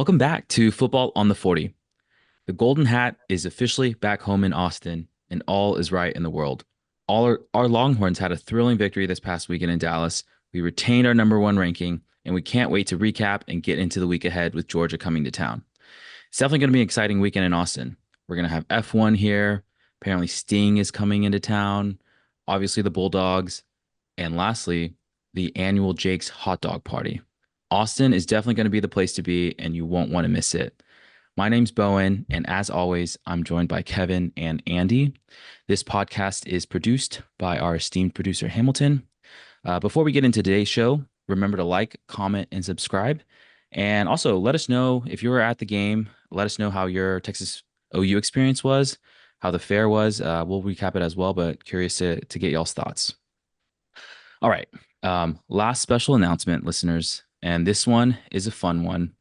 Welcome back to Football on the 40. The Golden Hat is officially back home in Austin, and all is right in the world. Our Longhorns had a thrilling victory this past weekend in Dallas. We retained our number one ranking, and we can't wait to recap and get into the week ahead with Georgia coming to town. It's definitely going to be an exciting weekend in Austin. We're going to have F1 here. Apparently, Sting is coming into town. Obviously, the Bulldogs. And lastly, the annual Jake's Hot Dog Party. Austin is definitely going to be the place to be, and you won't want to miss it. My name's Bowen, and as always, I'm joined by Kevin and Andy. This podcast is produced by our esteemed producer, Hamilton. Before we get into today's show, remember to like, comment, and subscribe. And also let us know if you were at the game. Let us know how your Texas OU experience was, how the fair was. We'll recap it as well, but curious to get y'all's thoughts. All right. Last special announcement, listeners, and this one is a fun one.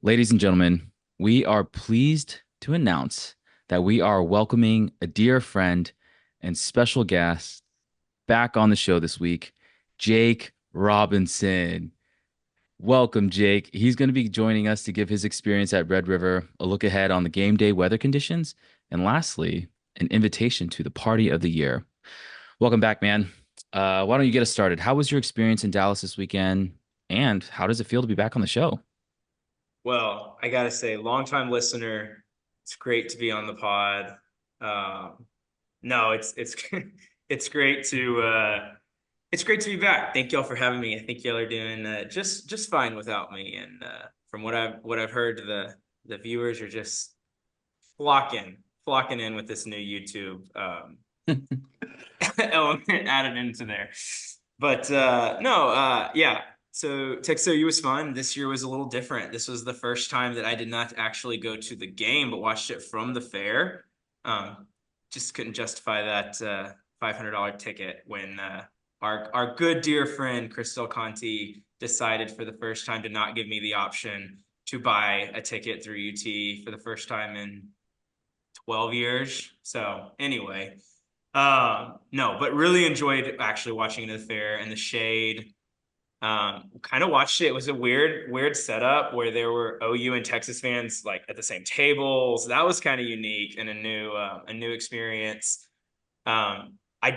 Ladies and gentlemen, we are pleased to announce that we are welcoming a dear friend and special guest back on the show this week, Jake Robinson. Welcome, Jake. He's going to be joining us to give his experience at Red River, a look ahead on the game day weather conditions, and lastly, an invitation to the party of the year. Welcome back, man. Why don't you get us started? How was your experience in Dallas this weekend, and how does it feel to be back on the show? Well, I gotta say, longtime listener, it's great to be on the pod. No, it's it's great to be back. Thank y'all for having me. I think y'all are doing just fine without me. And from what I've heard, the viewers are just flocking in with this new YouTube element added into there. But yeah. So Texas OU was fun. This year was a little different. This was the first time that I did not actually go to the game, but watched it from the fair. Just couldn't justify that $500 ticket when our good dear friend Chris Del Conte decided for the first time to not give me the option to buy a ticket through UT for the first time in 12 years. So anyway, no, but really enjoyed actually watching it at the fair and the shade. Kind of watched it. It was a weird setup where there were OU and Texas fans like at the same tables. That was kind of unique and a new experience. I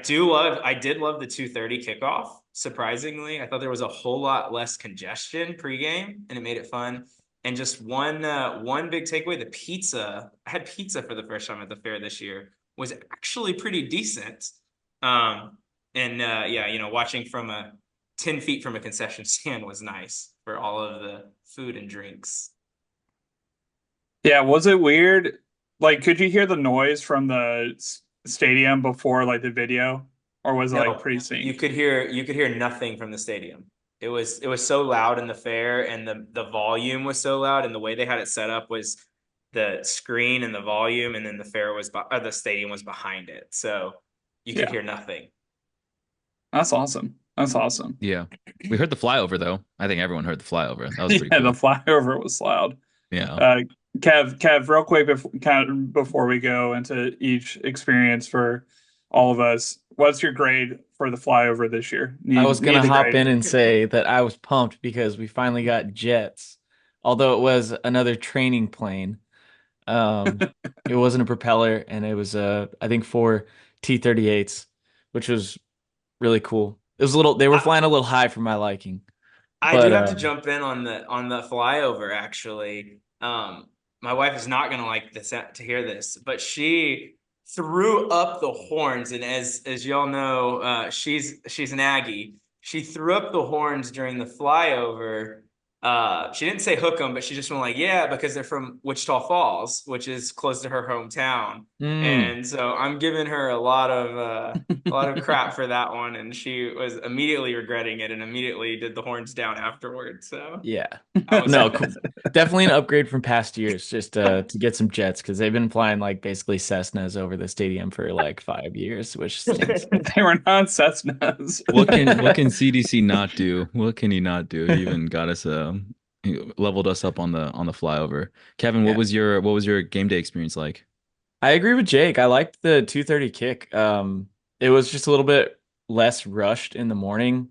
did love the 2:30 kickoff. Surprisingly, I thought there was a whole lot less congestion pregame, and it made it fun. And just one big takeaway: the pizza. I had pizza for the first time at the fair this year. Was actually pretty decent. Yeah, watching from 10 feet from a concession stand was nice for all of the food and drinks. Yeah, was it weird? Like, could you hear the noise from the stadium before like the video, or was it like pretty synced? You could hear nothing from the stadium. It was so loud in the fair, and the volume was so loud, and the way they had it set up was the screen and the volume, and then the stadium was behind it, so you could hear nothing. That's awesome. That's awesome. Yeah. We heard the flyover, though. I think everyone heard the flyover. That was pretty cool. The flyover was loud. Yeah. Kev, real quick, before we go into each experience for all of us, what's your grade for the flyover this year? I was going to hop in and say that I was pumped because we finally got jets, although it was another training plane. It wasn't a propeller, and it was, I think, 4 T-38s, which was really cool. It was they were flying a little high for my liking. I do have to jump in on the flyover, actually. My wife is not going to like this to hear this, but she threw up the horns. And as y'all know, she's an Aggie. She threw up the horns during the flyover. She didn't say hook 'em, but she just went like, yeah, because they're from Wichita Falls, which is close to her hometown. And so I'm giving her a lot of crap for that one. And she was immediately regretting it and immediately did the horns down afterwards. So yeah, no, cool. Definitely an upgrade from past years, just to get some jets, because they've been flying like basically Cessnas over the stadium for like 5 years, which stinks. They were not Cessnas. What can CDC not do? What can he not do? He even got us he leveled us up on the flyover. Kevin, what was your game day experience like? I agree with Jake. I liked the 2:30 kick. It was just a little bit less rushed in the morning,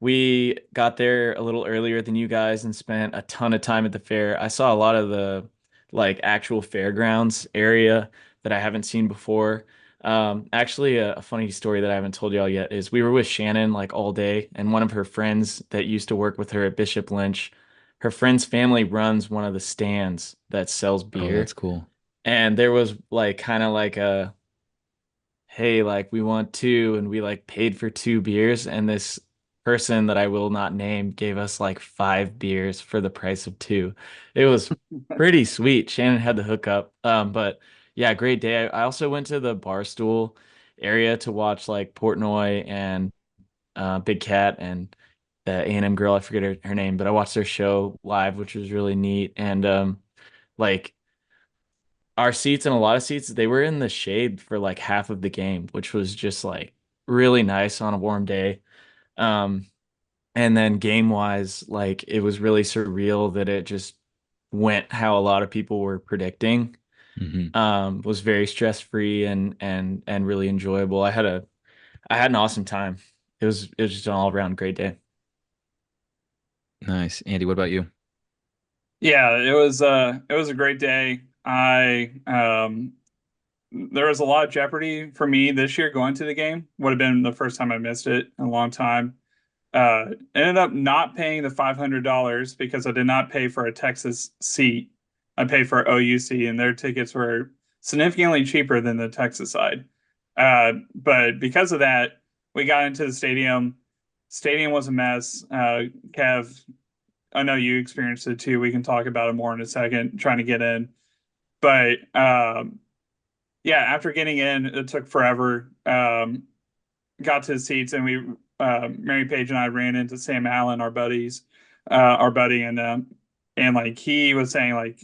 We got there a little earlier than you guys and spent a ton of time at the fair. I saw a lot of the like actual fairgrounds area that I haven't seen before. Actually, a funny story that I haven't told y'all yet is we were with Shannon like all day, and one of her friends that used to work with her at Bishop Lynch, her friend's family runs one of the stands that sells Oh, that's beer. cool. And there was like kind of like a, hey, like we want two, and we like paid for two beers, and this person that I will not name gave us like five beers for the price of two. It was pretty sweet. Shannon had the hookup. But yeah, great day. I also went to the Barstool area to watch like Portnoy and Big Cat and the A&M girl, I forget her name, but I watched their show live, which was really neat. And like our seats and a lot of seats, they were in the shade for like half of the game, which was just like really nice on a warm day. Um, and then game wise, like it was really surreal that it just went how a lot of people were predicting. Hmm. Was very stress free and really enjoyable. I had an awesome time. It was just an all around great day. Nice. Andy, what about you? Yeah, it was a great day. I there was a lot of jeopardy for me this year going to the game. Would have been the first time I missed it in a long time. Ended up not paying the $500 because I did not pay for a Texas seat. I paid for OUC, and their tickets were significantly cheaper than the Texas side. But because of that, we got into the stadium. Stadium was a mess. Kev, I know you experienced it too. We can talk about it more in a second, trying to get in. But yeah, after getting in, it took forever. Got to the seats, and we, Mary Page and I ran into Sam Allen, our buddy, and like he was saying, like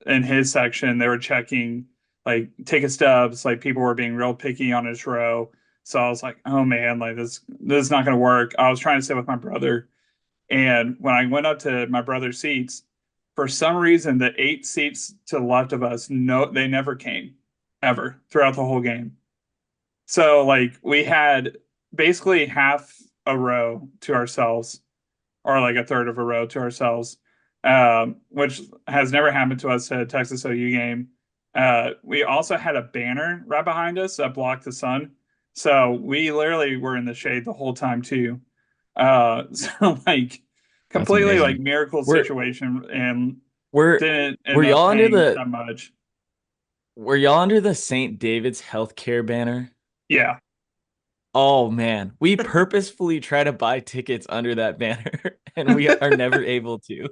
in his section, they were checking like ticket stubs, like people were being real picky on his row. So I was like, oh man, like this is not going to work. I was trying to sit with my brother, and when I went up to my brother's seats, for some reason, the 8 seats to the left of us, no, they never came ever throughout the whole game. So like we had basically half a row to ourselves, or like a third of a row to ourselves, which has never happened to us at a Texas OU game. We also had a banner right behind us that blocked the sun, so we literally were in the shade the whole time too. So like That's completely like amazing. miracle Were situation, and were didn't were end up y'all under paying the that much. were y'all under the St. David's healthcare banner? Yeah. Oh man, we purposefully try to buy tickets under that banner and we are never able to.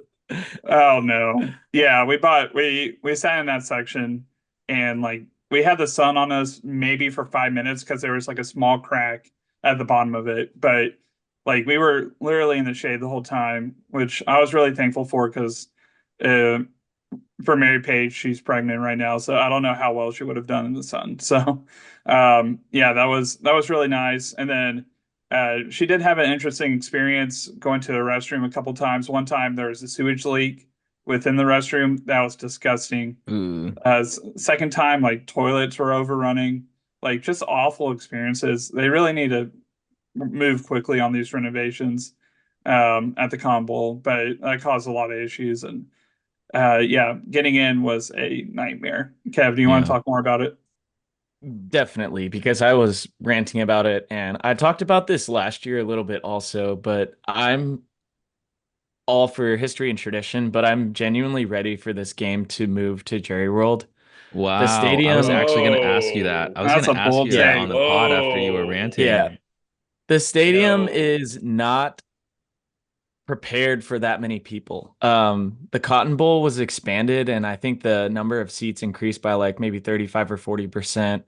Oh no. Yeah, we sat in that section, and like we had the sun on us maybe for 5 minutes because there was like a small crack at the bottom of it. But like we were literally in the shade the whole time, which I was really thankful for because uh, for Mary Page, she's pregnant right now, so I don't know how well she would have done in the sun. So, yeah, that was really nice. And then she did have an interesting experience going to the restroom a couple times. One time there was a sewage leak within the restroom that was disgusting. Ooh. Second time, like toilets were overrunning, like just awful experiences. They really need to move quickly on these renovations at the Con Bowl, but that caused a lot of issues and yeah, getting in was a nightmare. Kev, do you want to Yeah. talk more about it? Definitely, because I was ranting about it and I talked about this last year a little bit also, but I'm all for history and tradition, but I'm genuinely ready for this game to move to Jerry World. The Wow. I was stadium, actually going to ask you that. Whoa, I was going that's to a ask bold you that yeah, on take. the pod after you were Whoa, yeah. ranting. The stadium yo, is not prepared for that many people. The Cotton Bowl was expanded, and I think the number of seats increased by like maybe 35 or 40%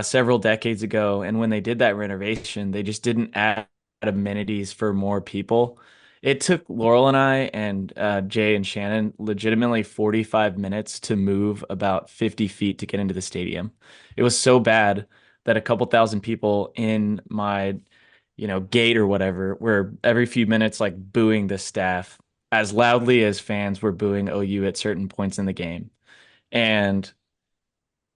several decades ago. And when they did that renovation, they just didn't add amenities for more people. It took Laurel and I and Jay and Shannon legitimately 45 minutes to move about 50 feet to get into the stadium. It was so bad that a couple thousand people in my, gate or whatever were every few minutes like booing the staff as loudly as fans were booing OU at certain points in the game. And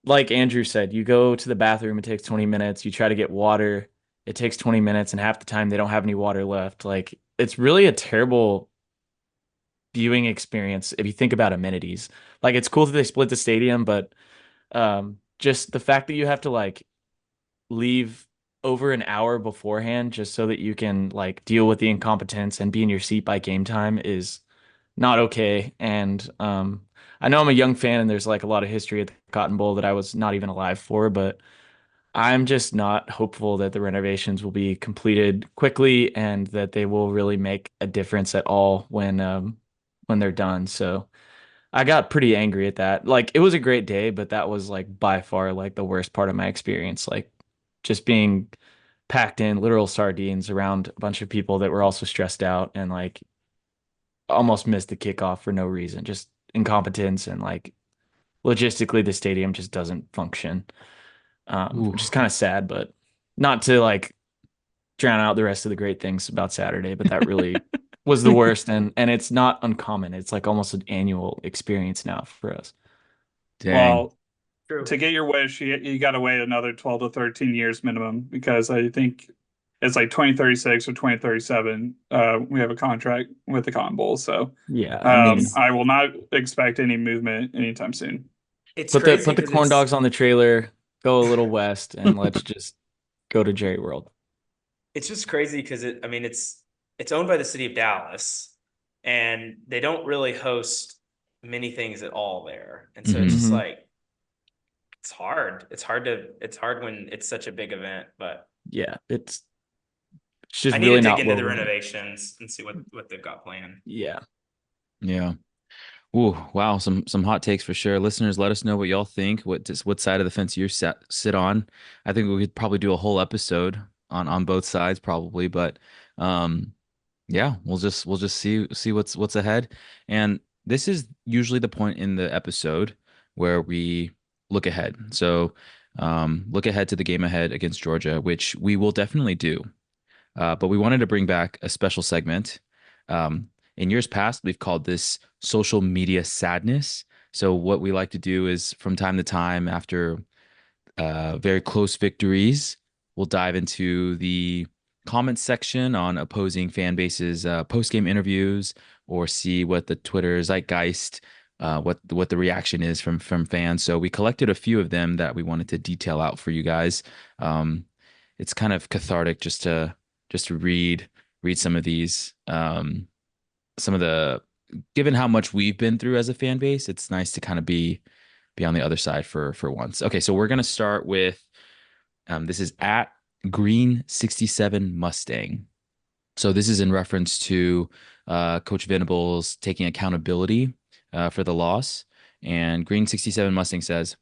like Andrew said, you go to the bathroom, it takes 20 minutes, you try to get water, it takes 20 minutes and half the time they don't have any water left. Like it's really a terrible viewing experience if you think about amenities. Like it's cool that they split the stadium, but just the fact that you have to like leave over an hour beforehand just so that you can like deal with the incompetence and be in your seat by game time is not okay. And I know I'm a young fan and there's like a lot of history at the Cotton Bowl that I was not even alive for, but I'm just not hopeful that the renovations will be completed quickly and that they will really make a difference at all when they're done. So I got pretty angry at that. Like it was a great day, but that was like by far like the worst part of my experience. Like just being packed in literal sardines around a bunch of people that were also stressed out and like almost missed the kickoff for no reason. Just incompetence and like logistically the stadium just doesn't function. Ooh. Which is kind of sad, but not to like drown out the rest of the great things about Saturday, but that really was the worst and it's not uncommon. It's like almost an annual experience now for us. Dang. Well, True. to get your wish, you got to wait another 12 to 13 years minimum because I think it's like 2036 or 2037. We have a contract with the Cotton Bowl, so Yeah, I mean, I will not expect any movement anytime soon. It's put the crazy put the because corn dogs on the trailer, go a little west, and let's just go to Jerry World. it's just crazy because I mean, it's owned by the city of Dallas, and they don't really host many things at all there, and so it's Mhm. just Mhm. like it's hard. It's hard when it's such a big event, but Yeah, it's just I need to really dig not into well the run. renovations and see what they've got planned. Yeah. Yeah. Ooh, wow, some hot takes for sure. Listeners, let us know what y'all think. What side of the fence you sit on. I think we could probably do a whole episode on both sides probably, but um yeah, we'll just see what's ahead. And this is usually the point in the episode where we look ahead. So look ahead to the game ahead against Georgia, which we will definitely do. But we wanted to bring back a special segment. In years past, we've called this social media sadness. So what we like to do is from time to time, after very close victories, we'll dive into the comment section on opposing fan bases, post-game interviews, or see what the Twitter zeitgeist, what the reaction is from fans. So we collected a few of them that we wanted to detail out for you guys. Um, it's kind of cathartic just to read some of these some of the given how much we've been through as a fan base, it's nice to kind of be on the other side for once. Okay, so we're gonna start with this is at Green 67 Mustang. So this is in reference to Coach Venables taking accountability for the loss. And Green 67 Mustang says,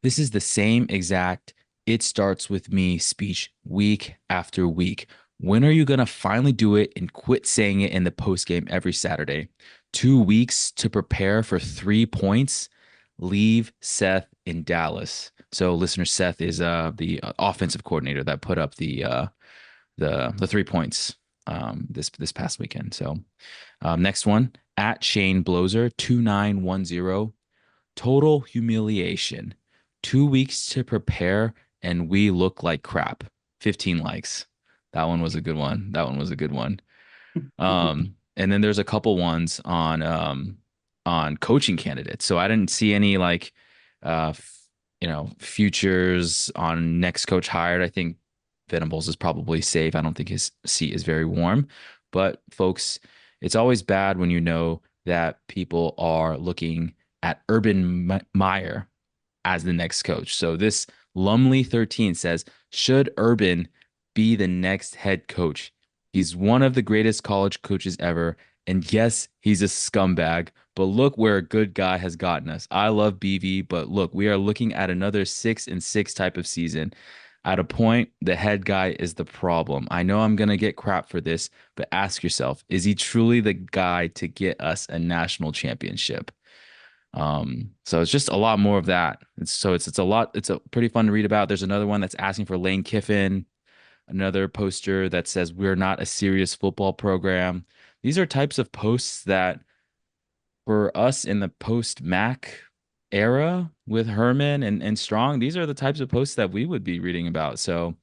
this is the same exact "it starts with me" speech week after week. When are you going to finally do it and quit saying it in the post game every Saturday? 2 weeks to prepare for 3 points? Leave Seth in Dallas. So, listener, Seth is the offensive coordinator that put up the 3 points this past weekend. So, next one at Shane Blozer 2910. Total humiliation. 2 weeks to prepare, and we look like crap. 15 likes. That one was a good one. That one was a good one. And then there's a couple ones on coaching candidates. So I didn't see any like futures on next coach hired. I think Venables is probably safe. I don't think his seat is very warm. But folks, it's always bad when you know that people are looking at Urban Meyer as the next coach. So this Lumley 13 says, should Urban be the next head coach? He's one of the greatest college coaches ever. And yes, he's a scumbag, but look where a good guy has gotten us. I love BV, but look, we are looking at another 6-6 type of season. At a point, the head guy is the problem. I know I'm going to get crap for this, but ask yourself, is he truly the guy to get us a national championship? So it's just a lot more of that. It's a lot. It's a pretty fun to read about. There's another one that's asking for Lane Kiffin, another poster that says we're not a serious football program. These are types of posts that for us in the post Mac era with Herman and Strong, these are the types of posts that we would be reading about. So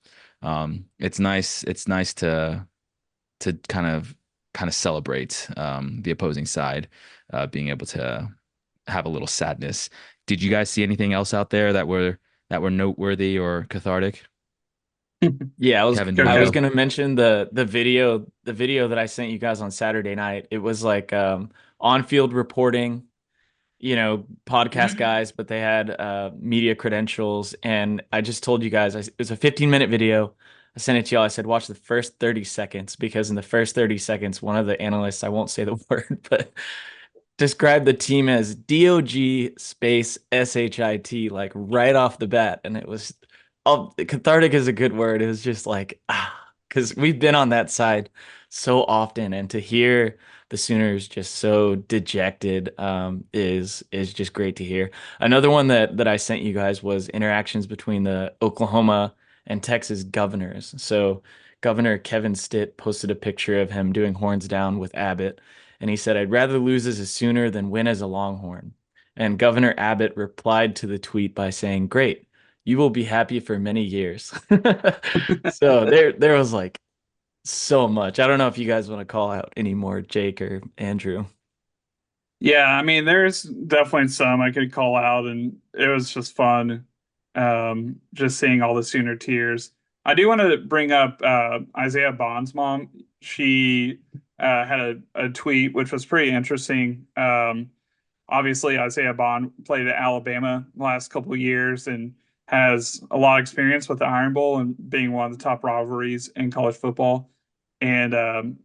It's nice. It's nice to kind of celebrate the opposing side, being able to have a little sadness. Did you guys see anything else out there that were noteworthy or cathartic? Yeah, Kevin, do you Go, want I to was Kev. go? gonna mention the video that I sent you guys on Saturday night. It was like on-field reporting, podcast Mhm. guys, but they had media credentials. And I just told you guys, it was a 15-minute video. I sent it to y'all. I said, watch the first 30 seconds because in the first 30 seconds, one of the analysts, I won't say the word, but described the team as DOG space SHIT, like right off the bat. And it was, oh, cathartic is a good word. It was just like, because we've been on that side so often. And to hear the Sooners just so dejected is just great to hear. Another one that I sent you guys was interactions between the Oklahoma and Texas governors. So Governor Kevin Stitt posted a picture of him doing horns down with Abbott, and he said, "I'd rather lose as a Sooner than win as a Longhorn." And Governor Abbott replied to the tweet by saying, "Great, you will be happy for many years." So there was like so much. I don't know if you guys want to call out any more, Jake or Andrew. Yeah, I mean, there's definitely some I could call out, and it was just fun, just seeing all the Sooner tears. I do want to bring up Isaiah Bond's mom. She had a tweet which was pretty interesting. Obviously, Isaiah Bond played at Alabama the last couple of years and has a lot of experience with the Iron Bowl and being one of the top rivalries in college football. And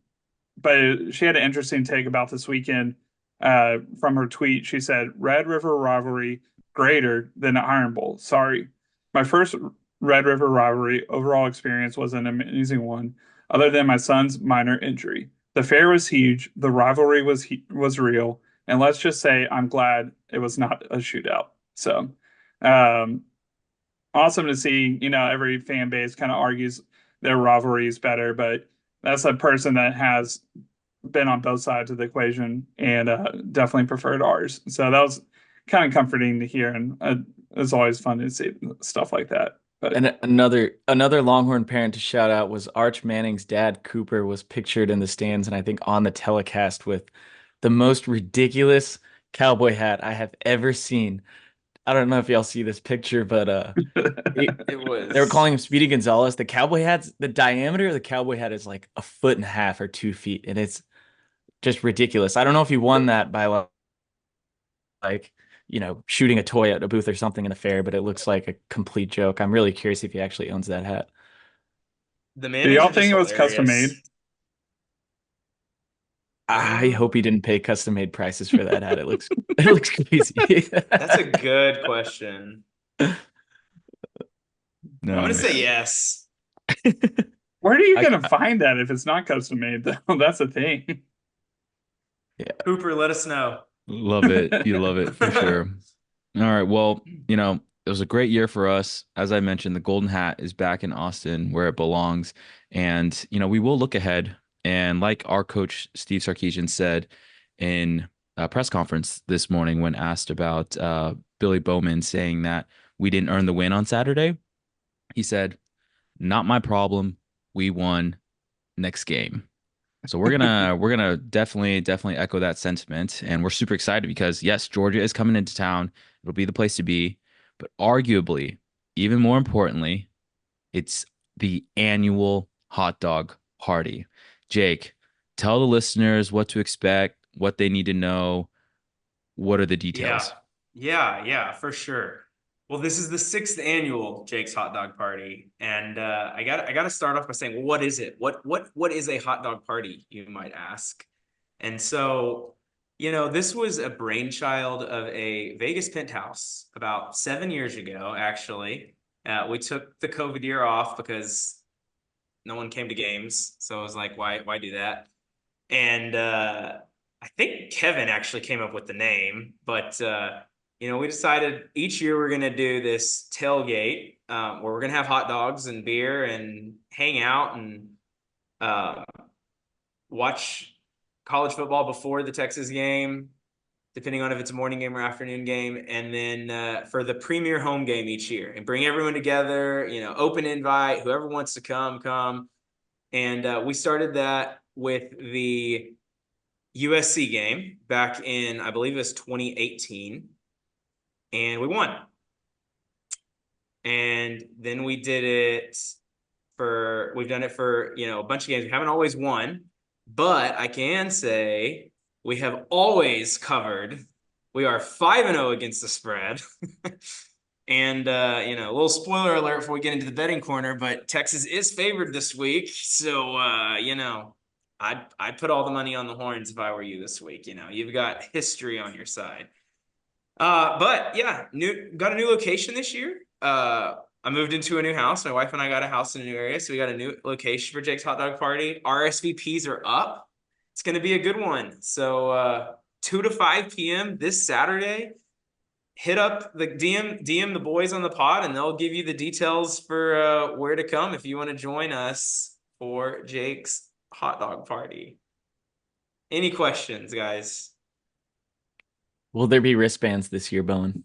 but she had an interesting take about this weekend. From her tweet, she said, "Red River rivalry greater than the Iron Bowl. Sorry, my first Red River rivalry overall experience was an amazing one. Other than my son's minor injury, the fair was huge. The rivalry was real, and let's just say I'm glad it was not a shootout." So, um, awesome to see. Every fan base kind of argues their rivalry is better, but that's a person that has been on both sides of the equation and definitely preferred ours. So that was kind of comforting to hear, and it's always fun to see stuff like that. But And another Longhorn parent to shout out was Arch Manning's dad, Cooper, was pictured in the stands and I think on the telecast with the most ridiculous cowboy hat I have ever seen. I don't know if y'all see this picture, but It they were was calling him Speedy Gonzalez. The cowboy hat's the diameter of the cowboy hat is like a foot and a half or 2 feet, and it's just ridiculous. I don't know if he won that by like shooting a toy at a booth or something in a fair, but it looks like a complete joke. I'm really curious if he actually owns that hat. the do Mannings y'all are just think it was custom hilarious. made? I Um, hope he didn't pay custom made prices for that hat. It looks it looks crazy. that's a good question. I'm gonna say Nice. yes. Where are you I, gonna find that if it's not custom made though? That's the thing. Yeah. Cooper, let us know. Love it. You love it for sure. All right. Well, it was a great year for us. As I mentioned, the Golden Hat is back in Austin where it belongs. And, we will look ahead. And like our coach, Steve Sarkisian, said in a press conference this morning when asked about Billy Bowman saying that we didn't earn the win on Saturday, he said, "Not my problem. We won. Next game." So we're gonna definitely echo that sentiment, and we're super excited because yes, Georgia is coming into town. It'll be the place to be, but arguably, even more importantly, it's the annual hot dog party. Jake, tell the listeners what to expect, what they need to know. What are the Yeah, details? yeah, for sure. Well, this is the sixth annual Jake's Hot Dog Party, and I got to start off by saying, well, what is it? What is a hot dog party? You might ask. And so, this was a brainchild of a Vegas penthouse about 7 years ago. Actually, we took the COVID year off because no one came to games, so I was like, why do that? And I think Kevin actually came up with the name, but we decided each year we're gonna do this tailgate where we're gonna have hot dogs and beer and hang out and uh, watch college football before the Texas game, depending on if it's a morning game or afternoon game, and then for the premier home game each year, and bring everyone together. Open invite, whoever wants to come. And we started that with the USC game back in, I believe it was 2018, and we won. And then we've done it for a bunch of games. We haven't always won, but I can say we have always covered. We are 5-0 against the spread. And a little spoiler alert before we get into the betting corner, but Texas is favored this week. So I'd put all the money on the Horns if I were you this week. You've got history on your side. But yeah, got a new location this year. I moved into a new house. My wife and I got a house in a new area, so we got a new location for Jake's Hot Dog Party. RSVPs are up. It's going to be a good one. So 2 to 5 p.m. this Saturday. Hit up the DM the boys on the pod, and they'll give you the details for where to come if you want to join us for Jake's Hot Dog Party. Any questions, guys? Will there be wristbands this year, Bowen?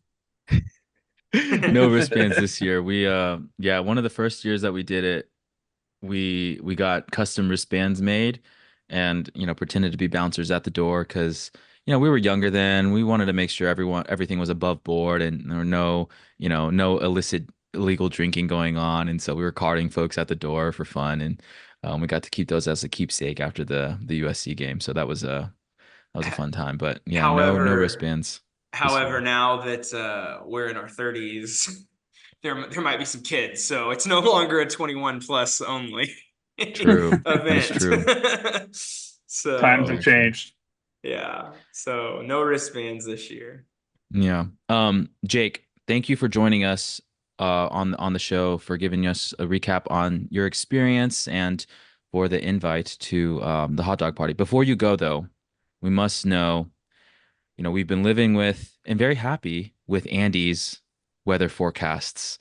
No wristbands this year. We one of the first years that we did it, we got custom wristbands made and pretended to be bouncers at the door because we were younger then. We wanted to make sure everything was above board and there were no illicit illegal drinking going on, and so we were carding folks at the door for fun, and we got to keep those as a keepsake after the USC game. So that was a fun time. But yeah, no wristbands. However, now that we're in our 30s, there might be some kids, so it's no longer a 21 plus only event. That's true. So times have changed. Yeah, so no wristbands this year. Yeah. Jake, thank you for joining us on the show, for giving us a recap on your experience and for the invite to the hot dog party. Before you go, though, we must know. We've been living with and very happy with Andy's weather forecasts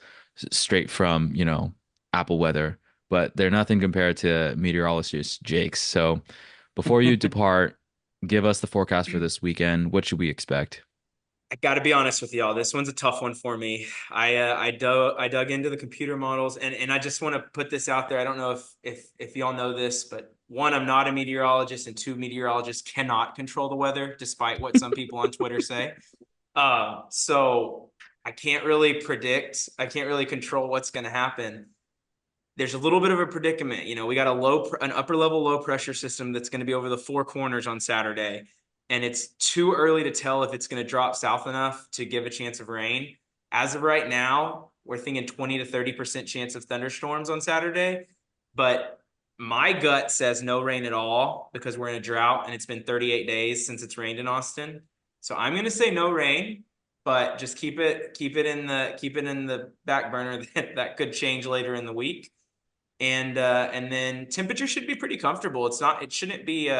straight from, Apple weather, but they're nothing compared to meteorologist Jake's. So before you depart, give us the forecast for this weekend. What should we expect? I got to be honest with y'all. This one's a tough one for me. I dug into the computer models, and I just want to put this out there. I don't know if y'all know this, but one, I'm not a meteorologist, and two, meteorologists cannot control the weather, despite what some people on Twitter say. So I can't really predict. I can't really control what's going to happen. There's a little bit of a predicament. We got an upper level low pressure system that's going to be over the four corners on Saturday. And it's too early to tell if it's going to drop south enough to give a chance of rain. As of right now, we're thinking 20 to 30% chance of thunderstorms on Saturday. But my gut says no rain at all because we're in a drought and it's been 38 days since it's rained in Austin. So I'm going to say no rain, but just keep it in the back burner that could change later in the week. And then temperature should be pretty comfortable. It shouldn't be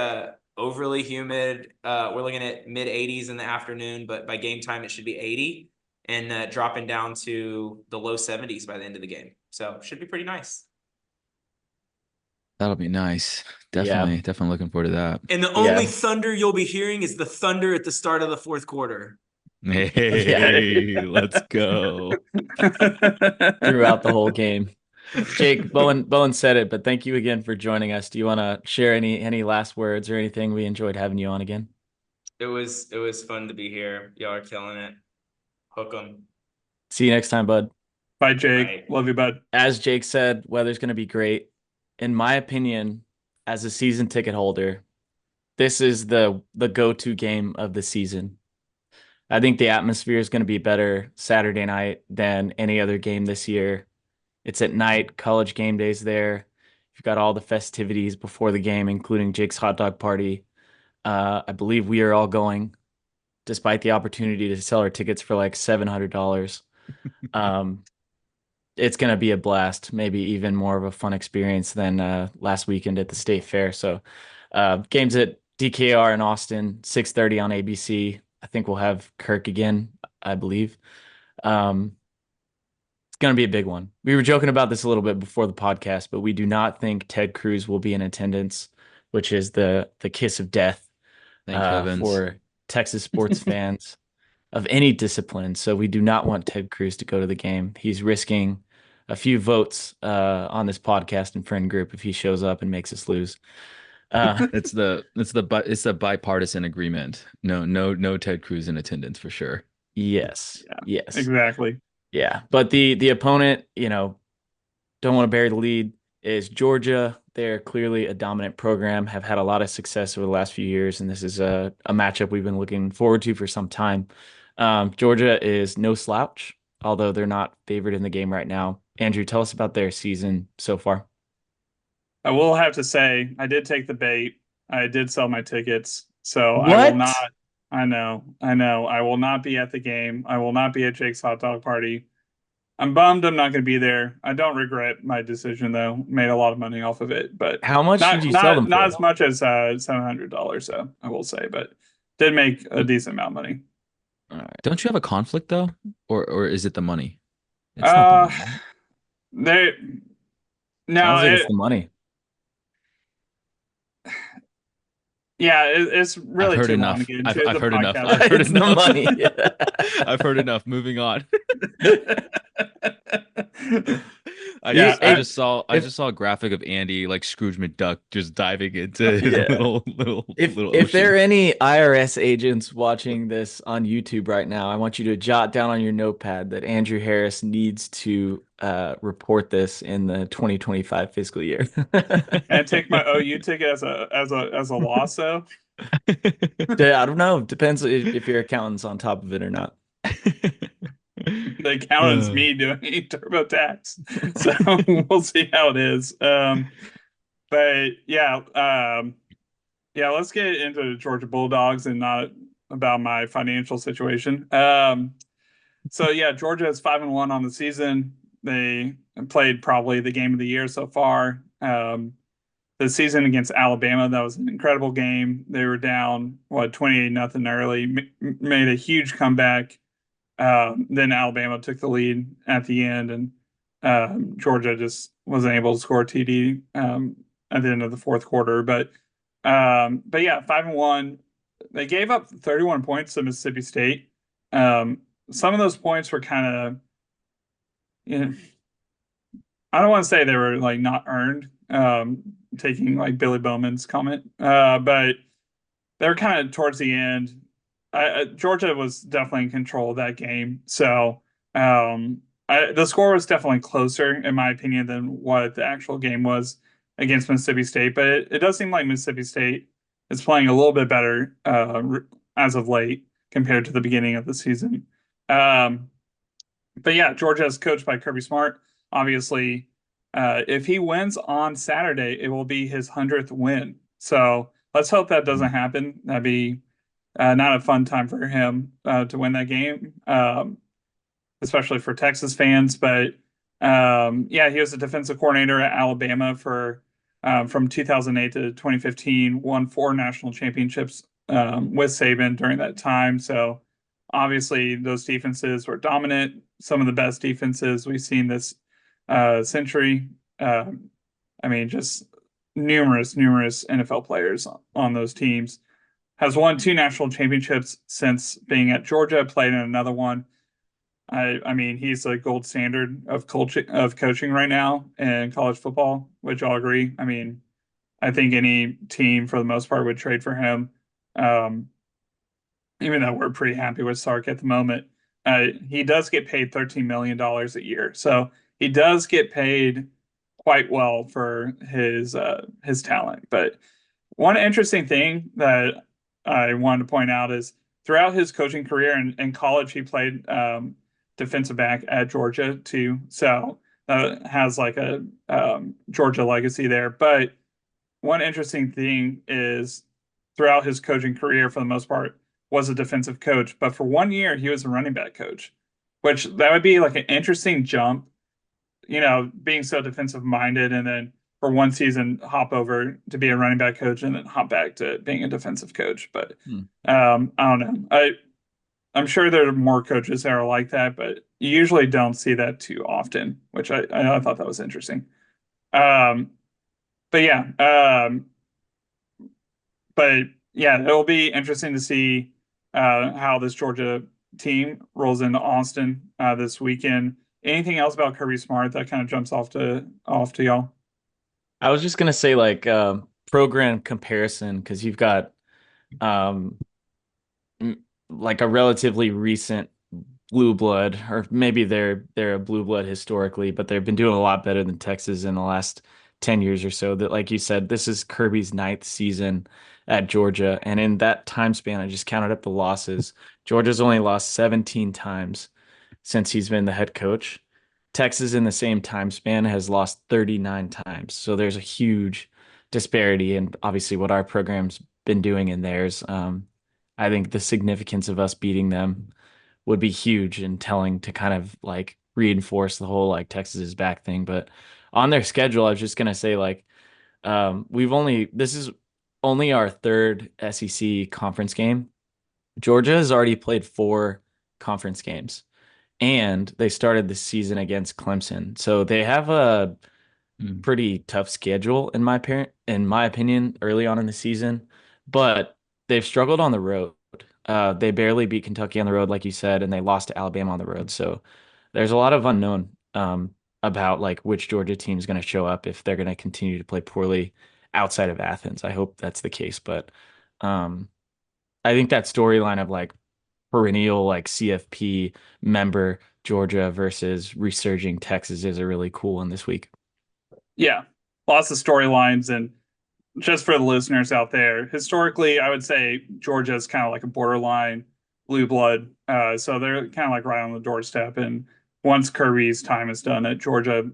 overly humid. We're looking at mid 80s in the afternoon, but by game time it should be 80 and dropping down to the low 70s by the end of the game. So should be pretty nice. That'll be nice. Definitely looking forward to that. And the only thunder you'll be hearing is the thunder at the start of the fourth quarter. Hey, let's go. Throughout the whole game. Jake, Bowen said it, but thank you again for joining us. Do you want to share any last words or anything? We enjoyed having you on again. It was fun to be here. Y'all are killing it. Hook 'em. See you next time, bud. Bye, Jake. Bye. Love you, bud. As Jake said, weather's going to be great. In my opinion, as a season ticket holder, this is the go-to game of the season. I think the atmosphere is going to be better Saturday night than any other game this year. It's at night, college game days there. You've got all the festivities before the game, including Jake's hot dog party. I believe we are all going, despite the opportunity to sell our tickets for like $700. It's going to be a blast, maybe even more of a fun experience than last weekend at the State Fair. So games at DKR in Austin, 6:30 on ABC. I think we'll have Kirk again, I believe. It's going to be a big one. We were joking about this a little bit before the podcast, but we do not think Ted Cruz will be in attendance, which is the kiss of death Thank heavens. for Texas sports fans of any discipline. So we do not want Ted Cruz to go to the game. He's risking a few votes on this podcast and friend group if he shows up and makes us lose. It's the bipartisan agreement. No Ted Cruz in attendance for sure. Yes. Yeah, Yes. exactly. Yeah. But the opponent, don't want to bury the lead, is Georgia. They're clearly a dominant program, have had a lot of success over the last few years, and this is a matchup we've been looking forward to for some time. Georgia is no slouch, although they're not favored in the game right now. Andrew, tell us about their season so far. I will have to say, I did take the bait. I did sell my tickets. So I will What? not, I know. I will not be at the game. I will not be at Jake's hot dog party. I'm bummed I'm not going to be there. I don't regret my decision though. Made a lot of money off of it, but How much did you sell them not for? as much as $700 though, I will say, but did make a decent amount of money. All right. Don't you have a conflict though, or is it the money? It's not Uh, the money. they no, Sounds like it's the money. yeah, it's I've really heard too long enough. to get into. I've It's a heard enough. podcast. I've heard It's the enough. money. I've heard enough. Moving on. I Yeah, just I just saw a graphic of Andy like Scrooge McDuck just diving into his Yeah. little If ocean. there are any IRS agents watching this on YouTube right now, I want you to jot down on your notepad that Andrew Harris needs to report this in the 2025 fiscal year. and take my OU ticket as a loss though. I don't know. Depends if your accountant's on top of it or not. The accountant's me doing TurboTax, so we'll see how it is. But yeah, let's get into the Georgia Bulldogs and not about my financial situation. So yeah, Georgia is 5-1 on the season. They played probably the game of the year so far. The season against Alabama, that was an incredible game. They were down 28-0 early, made a huge comeback. Then Alabama took the lead at the end, and Georgia just wasn't able to score a TD at the end of the fourth quarter. But yeah, 5-1. They gave up 31 points to Mississippi State. Some of those points were kind of, I don't want to say they were like not earned. Taking like Billy Bowman's comment, but they were kind of towards the end. Georgia was definitely in control of that game. So the score was definitely closer, in my opinion, than what the actual game was against Mississippi State. But it does seem like Mississippi State is playing a little bit better as of late compared to the beginning of the season. But yeah, Georgia is coached by Kirby Smart. Obviously, if he wins on Saturday, it will be his 100th win. So let's hope that doesn't happen. That'd be not a fun time for him to win that game, especially for Texas fans. But yeah, he was a defensive coordinator at Alabama from 2008 to 2015, won 4 national championships with Saban during that time. So obviously those defenses were dominant, some of the best defenses we've seen this century. I mean, just numerous NFL players on those teams. Has won 2 national championships since being at Georgia, played in another one. I mean, he's a gold standard of coaching right now in college football, which I'll agree. I mean, I think any team for the most part would trade for him. Even though we're pretty happy with Sark at the moment. He does get paid $13 million a year. So he does get paid quite well for his talent. But one interesting thing that I wanted to point out is throughout his coaching career in college, he played defensive back at Georgia too. So has like a Georgia legacy there. But one interesting thing is throughout his coaching career, for the most part, was a defensive coach. But for 1 year, he was a running back coach, which that would be like an interesting jump, being so defensive minded and then for one season hop over to be a running back coach and then hop back to being a defensive coach. But I don't know. I'm sure there are more coaches that are like that, but you usually don't see that too often, which I thought that was interesting. But yeah, it'll be interesting to see how this Georgia team rolls into Austin this weekend. Anything else about Kirby Smart that kind of jumps off to y'all? I was just gonna say like program comparison because you've got um like a relatively recent blue blood, or maybe they're a blue blood historically, but they've been doing a lot better than Texas in the last 10 years or so. That, like you said, this is Kirby's ninth season at Georgia, and in that time span, I just counted up the losses. Georgia's only lost 17 times since he's been the head coach. Texas in the same time span has lost 39 times. So there's a huge disparity in obviously what our program's been doing in theirs. I think the significance of us beating them would be huge and telling to kind of like reinforce the whole like Texas is back thing. But on their schedule, I was just gonna say like this is only our third SEC conference game. Georgia has already played four conference games and they started the season against Clemson. So they have a pretty tough schedule in my opinion, early on in the season, but they've struggled on the road. They barely beat Kentucky on the road, like you said, and they lost to Alabama on the road. So there's a lot of unknown about like which Georgia team is going to show up if they're going to continue to play poorly outside of Athens. I hope that's the case, but um, I think that storyline of like perennial like CFP member Georgia versus resurging Texas is a really cool one this week. Yeah, lots of storylines. And just for the listeners out there, historically, I would say Georgia is kind of like a borderline blue blood. So they're kind of like right on the doorstep. And once Kirby's time is done at Georgia,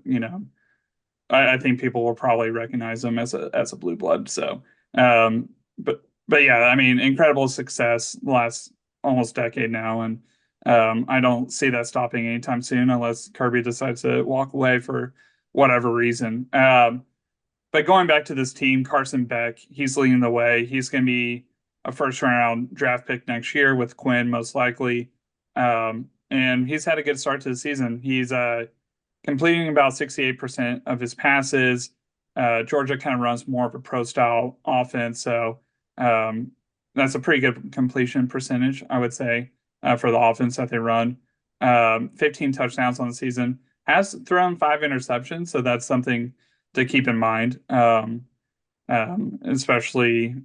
I think people will probably recognize them as a blue blood. So, um, but yeah, I mean, incredible success the last almost decade now, and I don't see that stopping anytime soon unless Kirby decides to walk away for whatever reason. But going back to this team, Carson Beck, he's leading the way. He's going to be a first round draft pick next year with Quinn, most likely. And he's had a good start to the season. He's completing about 68% of his passes. Georgia kind of runs more of a pro style offense. So that's a pretty good completion percentage, I would say, for the offense that they run. 15 touchdowns on the season, has thrown 5 interceptions. So that's something to keep in mind, especially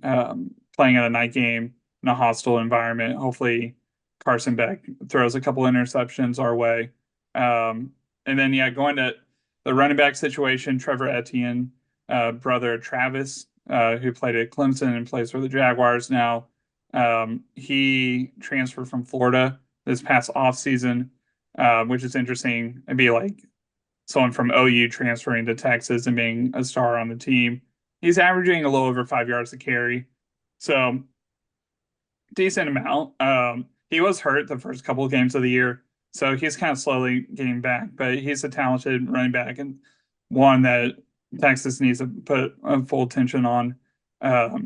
playing in a night game in a hostile environment. Hopefully, Carson Beck throws a couple interceptions our way. And then, yeah, going to the running back situation, Trevor Etienne, brother Travis, who played at Clemson and plays for the Jaguars now. He transferred from Florida this past offseason, which is interesting. It'd be like someone from OU transferring to Texas and being a star on the team. He's averaging a little over 5 yards a carry. So decent amount. He was hurt the first couple of games of the year, so he's kind of slowly getting back, but he's a talented running back and one that Texas needs to put full attention on.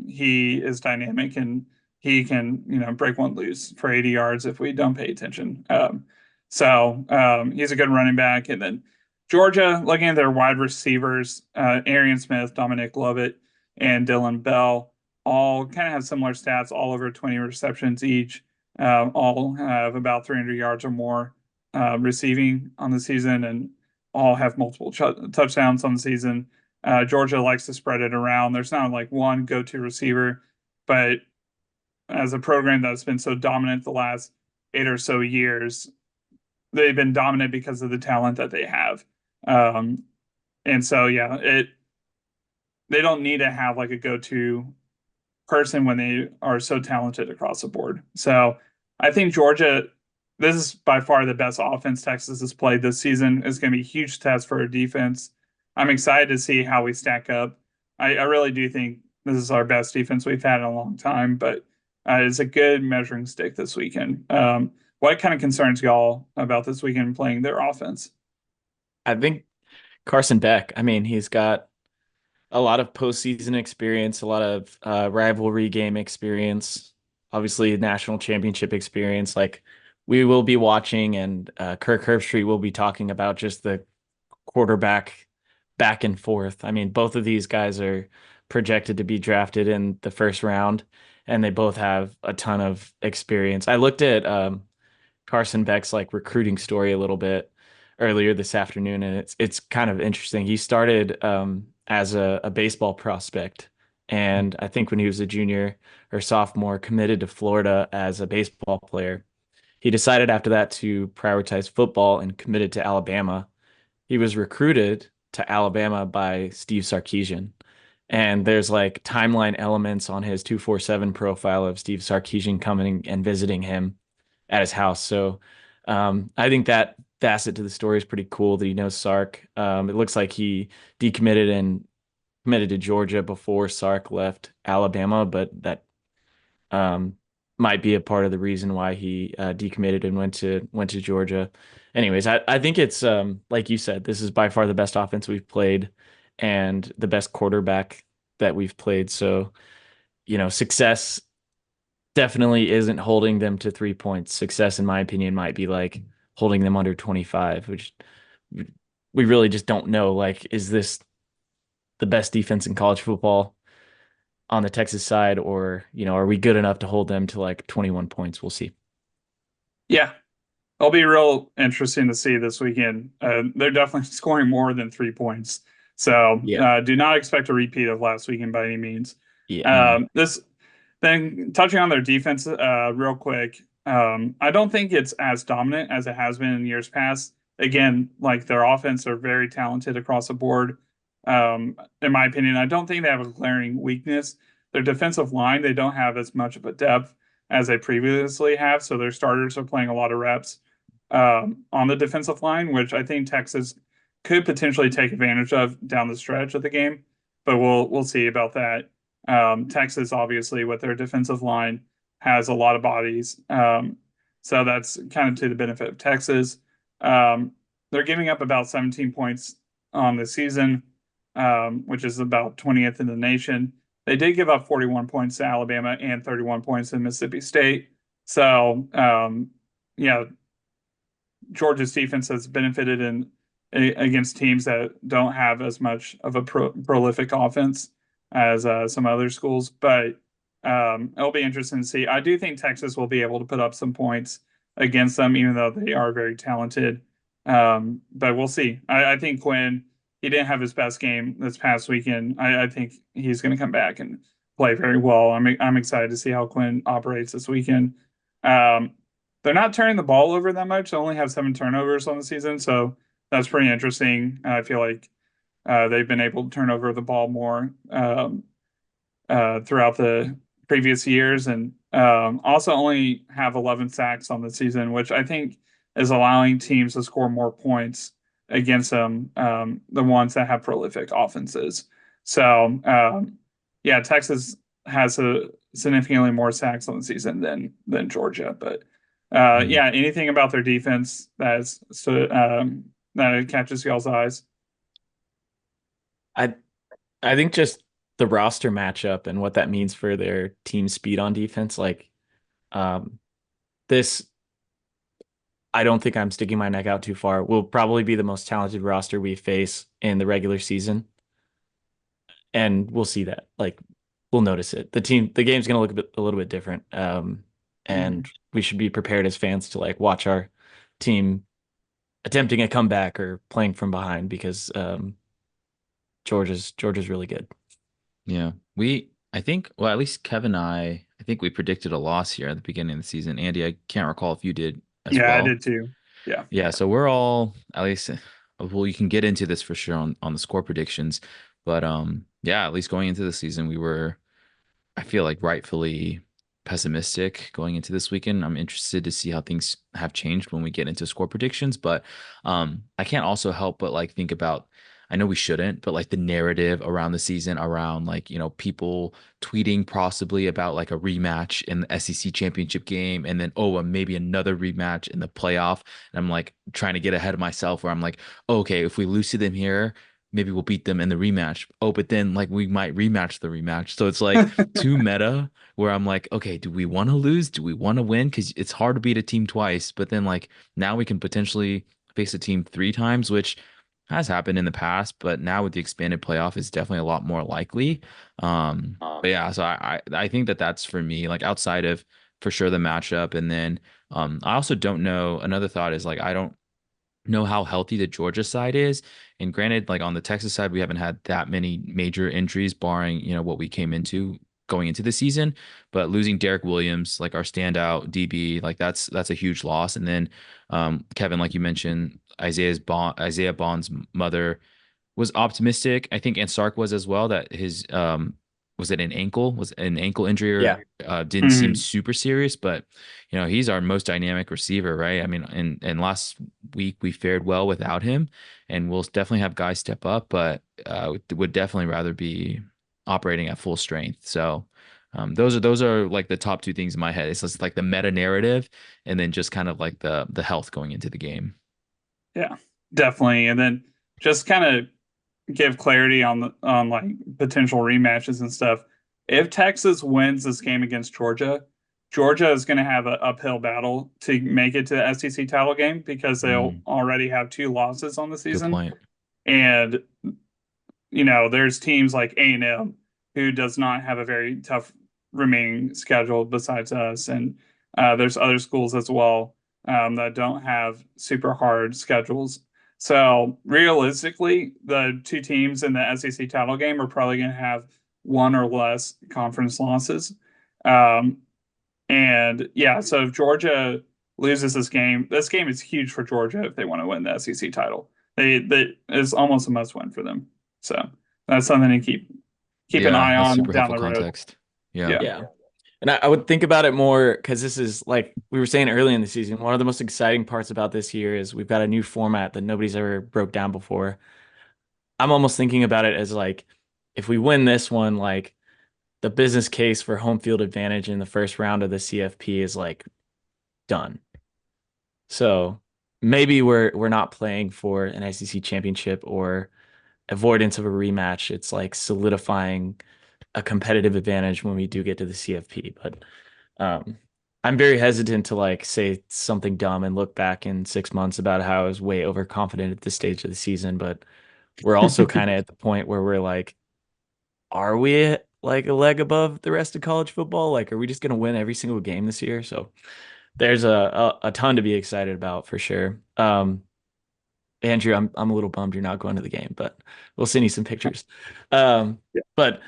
He is dynamic and he can, break one loose for 80 yards if we don't pay attention. So he's a good running back. And then Georgia, looking at their wide receivers, Arian Smith, Dominic Lovett, and Dylan Bell, all kind of have similar stats, all over 20 receptions each. All have about 300 yards or more receiving on the season, and all have multiple touchdowns on the season. Georgia likes to spread it around. There's not like one go-to receiver, but as a program that's been so dominant the last 8 or so years, they've been dominant because of the talent that they have. And so, yeah, they don't need to have like a go-to person when they are so talented across the board. So I think Georgia, this is by far the best offense Texas has played this season. It's going to be a huge test for our defense. I'm excited to see how we stack up. I really do think this is our best defense we've had in a long time, but it's a good measuring stick this weekend. What kind of concerns y'all about this weekend playing their offense? I think Carson Beck, I mean, he's got a lot of postseason experience, a lot of rivalry game experience, obviously national championship experience. Like we will be watching, and Kirk Herbstreit will be talking about just the quarterback back and forth. I mean, both of these guys are projected to be drafted in the first round, and they both have a ton of experience. I looked at Carson Beck's like recruiting story a little bit earlier this afternoon, and it's kind of interesting. He started as a baseball prospect, and I think when he was a junior or sophomore, committed to Florida as a baseball player. He decided after that to prioritize football and committed to Alabama. He was recruited to Alabama by Steve Sarkisian. And there's like timeline elements on his 247 profile of Steve Sarkisian coming and visiting him at his house. So I think that facet to the story is pretty cool that he knows Sark. It looks like he decommitted and committed to Georgia before Sark left Alabama, but that um, might be a part of the reason why he decommitted and went to Georgia. Anyways, I think it's like you said, this is by far the best offense we've played and the best quarterback that we've played. So, success definitely isn't holding them to 3 points. Success, in my opinion, might be like holding them under 25, which we really just don't know. Like, is this the best defense in college football on the Texas side, or, are we good enough to hold them to like 21 points? We'll see. Yeah, it'll be real interesting to see this weekend. They're definitely scoring more than 3 points. So Yeah. do not expect a repeat of last weekend by any means. Yeah. This then touching on their defense real quick. I don't think it's as dominant as it has been in years past. Again, like their offense are very talented across the board. In my opinion, I don't think they have a glaring weakness. Their defensive line, they don't have as much of a depth as they previously have. So their starters are playing a lot of reps on the defensive line, which I think Texas could potentially take advantage of down the stretch of the game. But we'll see about that. Texas, obviously, with their defensive line, has a lot of bodies. So that's kind of to the benefit of Texas. They're giving up about 17 points on the season, which is about 20th in the nation. They did give up 41 points to Alabama and 31 points to Mississippi State. So, yeah, Georgia's defense has benefited against teams that don't have as much of a prolific offense as some other schools. But it'll be interesting to see. I do think Texas will be able to put up some points against them, even though they are very talented. But we'll see. I think Quinn, he didn't have his best game this past weekend. I think he's going to come back and play very well. I'm excited to see how Quinn operates this weekend. They're not turning the ball over that much. They only have 7 turnovers on the season, so that's pretty interesting. I feel like they've been able to turn over the ball more throughout the previous years, and also only have 11 sacks on the season, which I think is allowing teams to score more points against them, the ones that have prolific offenses. So, yeah, Texas has a significantly more sacks on the season than Georgia. But yeah, anything about their defense that catches y'all's eyes? I I think just the roster matchup and what that means for their team speed on defense, like um this I don't think I'm sticking my neck out too far. Will probably be the most talented roster we face in the regular season. And we'll see that. Like we'll notice it. The game's gonna look a little bit different. And we should be prepared as fans to like watch our team attempting a comeback or playing from behind because Georgia's really good. Yeah. I think, well, at least Kevin and I think we predicted a loss here at the beginning of the season. Andy, I can't recall if you did as Yeah, I well. did too. Yeah. Yeah. So we're all, at least, well, you can get into this for sure on the score predictions. But yeah, at least going into the season, we were, I feel like rightfully pessimistic going into this weekend. I'm interested to see how things have changed when we get into score predictions, but I can't also help but like think about I know we shouldn't, but like the narrative around the season around like, people tweeting possibly about like a rematch in the SEC championship game and then maybe another rematch in the playoff. And I'm like trying to get ahead of myself where I'm like, okay, if we lose to them here, maybe we'll beat them in the rematch. Oh, but then like we might rematch the rematch. So it's like too meta where I'm like, okay, do we want to lose? Do we want to win? Because it's hard to beat a team twice. But then like now we can potentially face a team 3 times, which has happened in the past, but now with the expanded playoff, it's definitely a lot more likely. But yeah, so I think that that's for me, like outside of for sure the matchup, and then I also don't know. Another thought is like I don't know how healthy the Georgia side is. And granted, like on the Texas side, we haven't had that many major injuries, barring, what we came into going into the season. But losing Derek Williams, like our standout DB, like that's a huge loss. And then Kevin, like you mentioned, Isaiah Bond's mother was optimistic. I think Ansark was as well, that his was it an ankle? Was it an ankle injury Yeah. or didn't seem super serious, but he's our most dynamic receiver, right? I mean, and last week we fared well without him, and we'll definitely have guys step up, but would definitely rather be operating at full strength. So those are like the top two things in my head. It's just like the meta narrative, and then just kind of like the health going into the game. Yeah, definitely. And then just kind of give clarity on like potential rematches and stuff. If Texas wins this game against Georgia, Georgia is going to have an uphill battle to make it to the SEC title game because they'll Mm, already have 2 losses on the good season. point. And there's teams like A&M who does not have a very tough remaining schedule besides us, and there's other schools as well that don't have super hard schedules. So realistically, the two teams in the SEC title game are probably going to have one or less conference losses. Um, and yeah, so if Georgia loses this game is huge for Georgia if they want to win the SEC title. They is almost a must win for them. So that's something to keep an Yeah, eye that's on super down helpful the road. context. Yeah. Yeah. Yeah. And I would think about it more because this is like we were saying early in the season. One of the most exciting parts about this year is we've got a new format that nobody's ever broke down before. I'm almost thinking about it as like if we win this one, like the business case for home field advantage in the first round of the CFP is like done. So maybe we're not playing for an SEC championship or avoidance of a rematch. It's like solidifying a competitive advantage when we do get to the CFP. But um, I'm very hesitant to like say something dumb and look back in 6 months about how I was way overconfident at this stage of the season. But we're also kind of at the point where we're like, are we like a leg above the rest of college football? Like, are we just going to win every single game this year? So there's a ton to be excited about for sure. Andrew, I'm a little bummed you're not going to the game, but we'll send you some pictures. But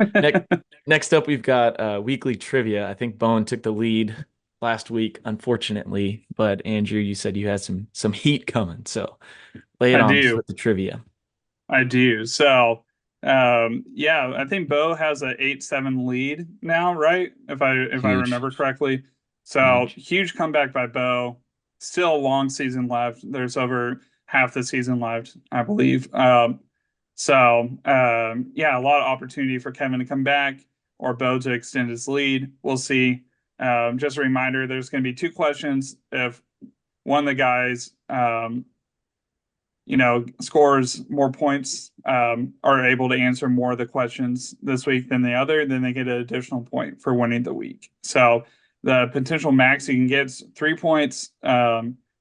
next up, we've got weekly trivia. I think Bowen took the lead last week, unfortunately. But Andrew, you said you had some heat coming, so lay it I on us do. with the trivia. I do. So yeah, I think Bo has an 8-7 lead now, right? If I Huge. remember correctly. So Huge. huge comeback by Bo. Still a long season left. There's over half the season left, I believe. Yeah, a lot of opportunity for Kevin to come back or Bo to extend his lead. We'll see. Just a reminder, there's going to be 2 questions. If one of the guys scores more points, are able to answer more of the questions this week than the other, then they get an additional point for winning the week. So the potential max you can get is 3 points,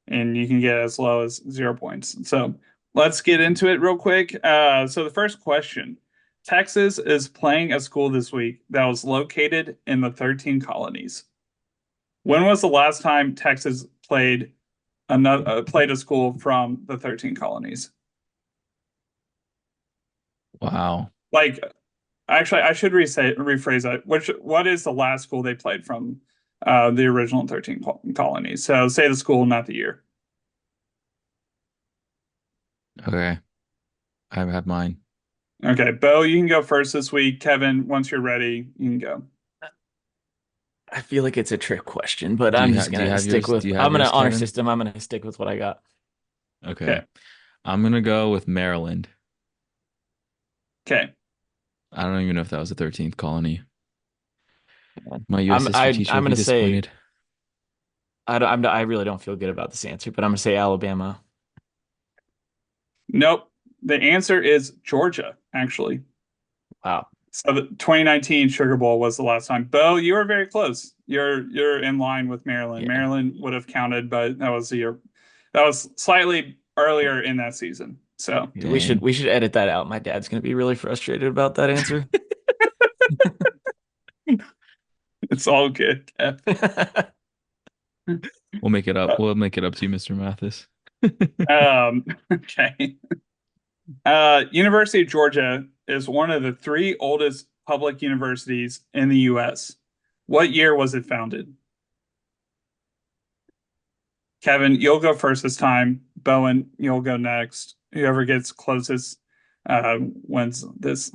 and you can get as low as 0 points. So let's get into it real quick. So the first question: Texas is playing a school this week that was located in the 13 colonies. When was the last time Texas played a school from the 13 colonies? Wow. Like, actually, I should rephrase that. What is the last school they played from the original 13 colonies? So say the school, not the year. Okay. I have mine. Okay, Bo, you can go first this week. Kevin, once you're ready, you can go. I feel like it's a trick question, but I'm just gonna stick with. Do you have I'm gonna yours, honor Kevin? system. I'm gonna stick with what I got. Okay. Okay. I'm gonna go with Maryland. Okay. I don't even know if that was the 13th colony. My I'm US history I teacher I'm would be gonna say disappointed. I really don't feel good about this answer, but I'm gonna say Alabama. Nope. The answer is Georgia, actually. Wow. So the 2019 Sugar Bowl was the last time. Bo, you were very close. You're in line with Maryland. Yeah. Maryland would have counted, but that was slightly earlier in that season. So We should edit that out. My dad's gonna be really frustrated about that answer. it's all good. We'll make it up. We'll make it up to you, Mr. Mathis. Okay. University of Georgia is one of the 3 oldest public universities in the U.S. What year was it founded? Kevin, you'll go first this time. Bowen, you'll go next. Whoever gets closest wins this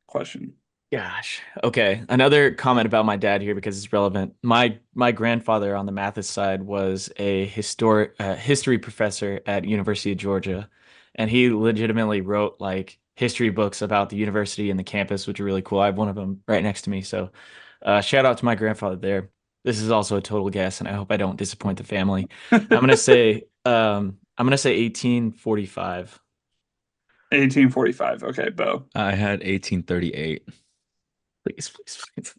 question. Gosh. Okay. Another comment about my dad here because it's relevant. My grandfather on the Mathis side was a history professor at University of Georgia, and he legitimately wrote like history books about the university and the campus, which are really cool. I have one of them right next to me. So, shout out to my grandfather there. This is also a total guess, and I hope I don't disappoint the family. I'm gonna say 1845. 1845. Okay, Bo. I had 1838. Please, please, please.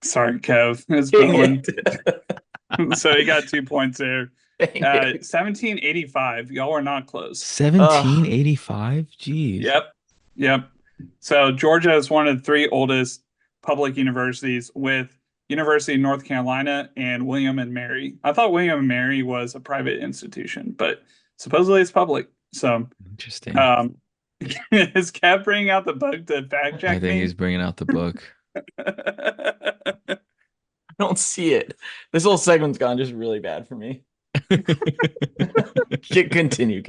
Sorry, Kev. It's Dang Bowen. it. So you got 2 points there. Dang it. 1785. Y'all are not close. 1785? Jeez. Yep. Yep. So Georgia is one of the 3 oldest public universities with University of North Carolina and William and Mary. I thought William and Mary was a private institution, but supposedly it's public. So Interesting. is Kev bringing out the book to fact check I think me? he's bringing out the book. I don't see it. This whole segment's gone just really bad for me. Continue.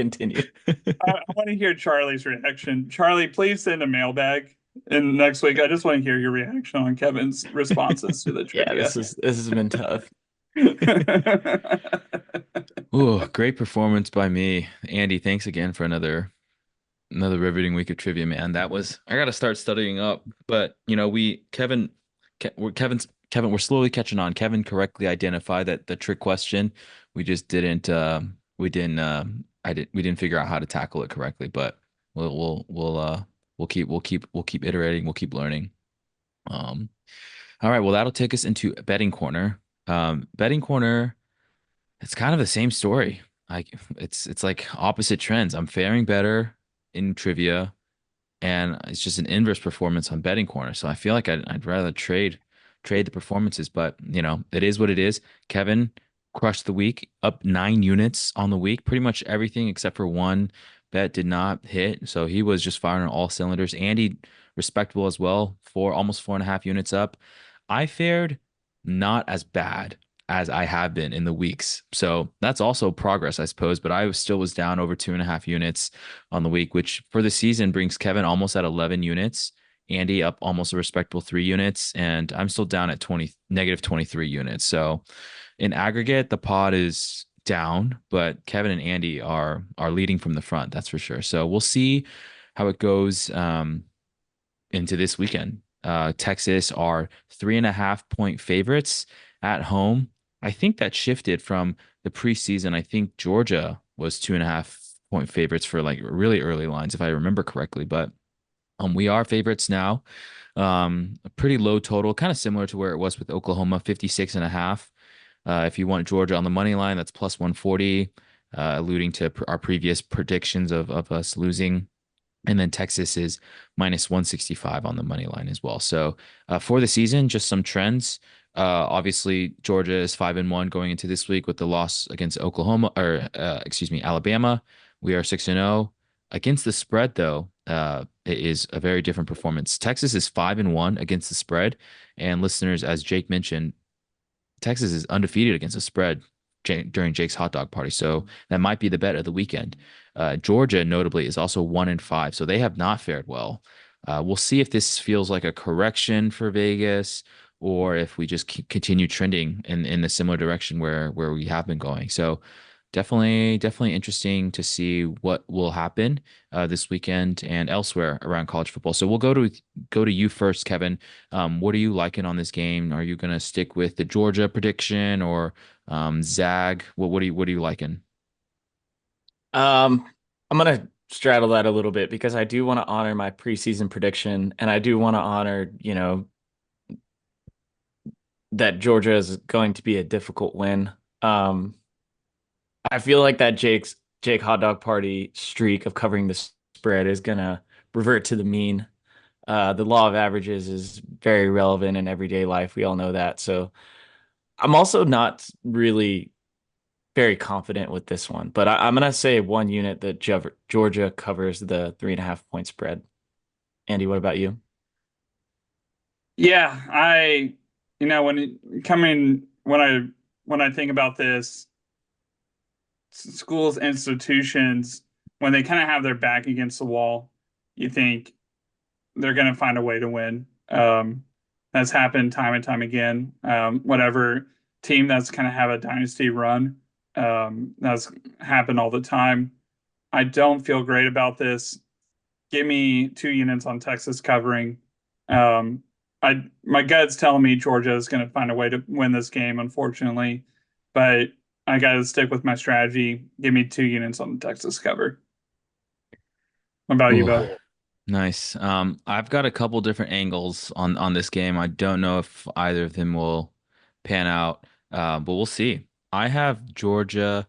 I want to hear Charlie's reaction. Charlie, please send a mailbag. And next week, I just want to hear your reaction on Kevin's responses to the Yeah, trivia. this has been tough. Oh, great performance by me. Andy, thanks again for another riveting week of trivia, man. I got to start studying up, but Kevin, we're slowly catching on. Kevin correctly identified that the trick question. We just didn't we didn't figure out how to tackle it correctly, but we'll keep iterating, we'll keep learning. All right, well, that'll take us into betting corner. Betting corner, it's kind of the same story. It's like opposite trends. I'm faring better in trivia, and it's just an inverse performance on betting corner. So I feel like I'd rather trade the performances, but it is what it is. Kevin crushed the week, up 9 units on the week. Pretty much everything except for one bet did not hit. So he was just firing on all cylinders. Andy, respectable as well, almost 4.5 units up. I fared not as bad as I have been in the weeks. So that's also progress, I suppose. But I still was down over 2.5 units on the week, which for the season brings Kevin almost at 11 units. Andy up almost a respectable 3 units, and I'm still down at negative 23 units. So in aggregate, the pod is down, but Kevin and Andy are leading from the front, that's for sure. So we'll see how it goes into this weekend. Texas are 3.5 point favorites at home. I think that shifted from the preseason. I think Georgia was 2.5 point favorites for like really early lines, if I remember correctly. But we are favorites now. A pretty low total, kind of similar to where it was with Oklahoma, 56.5. If you want Georgia on the money line, that's plus 140, alluding to our previous predictions of us losing. And then Texas is minus 165 on the money line as well. So for the season, just some trends. Obviously, Georgia is 5-1 going into this week with the loss against Alabama. We are 6-0 against the spread, though. It is a very different performance. Texas is 5-1 against the spread, and listeners, as Jake mentioned, Texas is undefeated against the spread during Jake's hot dog party. So that might be the bet of the weekend. Georgia, notably, is also 1-5, so they have not fared well. We'll see if this feels like a correction for Vegas, or if we just continue trending in the similar direction where we have been going. So definitely interesting to see what will happen this weekend and elsewhere around college football. So we'll go to you first, Kevin. What are you liking on this game? Are you going to stick with the Georgia prediction or Zag? What are you liking? I'm gonna straddle that a little bit because I do want to honor my preseason prediction, and I do want to honor, that Georgia is going to be a difficult win. I feel like that Jake's Jake Hot Dog Party streak of covering the spread is gonna revert to the mean. The law of averages is very relevant in everyday life. We all know that. So I'm also not really very confident with this one, but I'm gonna say one unit that Georgia covers the 3.5 point spread. Andy, what about you? Yeah, when I think about this, schools, institutions, when they kind of have their back against the wall, you think they're going to find a way to win. That's happened time and time again. Whatever team that's kind of have a dynasty run, that's happened all the time. I don't feel great about this. Give me 2 units on Texas covering. Um, my gut's telling me Georgia is going to find a way to win this game, unfortunately, but I got to stick with my strategy. Give me 2 units on the Texas cover. What about you, Ooh, Bo? nice. I've got a couple different angles on this game. I don't know if either of them will pan out, but we'll see. I have Georgia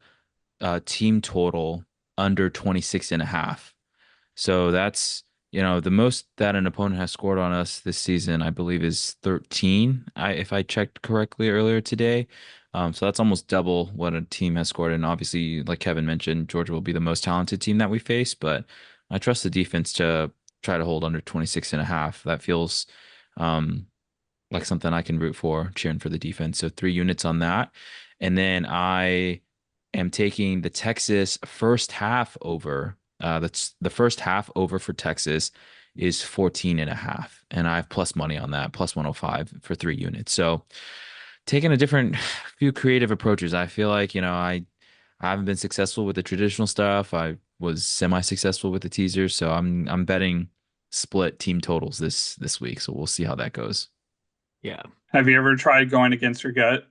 team total under 26 and a half. So that's, the most that an opponent has scored on us this season, I believe, is 13. If I checked correctly earlier today. So that's almost double what a team has scored. And obviously, like Kevin mentioned, Georgia will be the most talented team that we face, but I trust the defense to try to hold under 26 and a half. That feels um, like something I can root for, cheering for the defense. So 3 units on that. And then I am taking the Texas first half over. That's the first half over for Texas is 14 and a half. And I have plus money on that, plus 105 for 3 units. So taking a different few creative approaches. I feel like, I haven't been successful with the traditional stuff. I was semi-successful with the teasers. So I'm betting split team totals this week. So we'll see how that goes. Yeah. Have you ever tried going against your gut?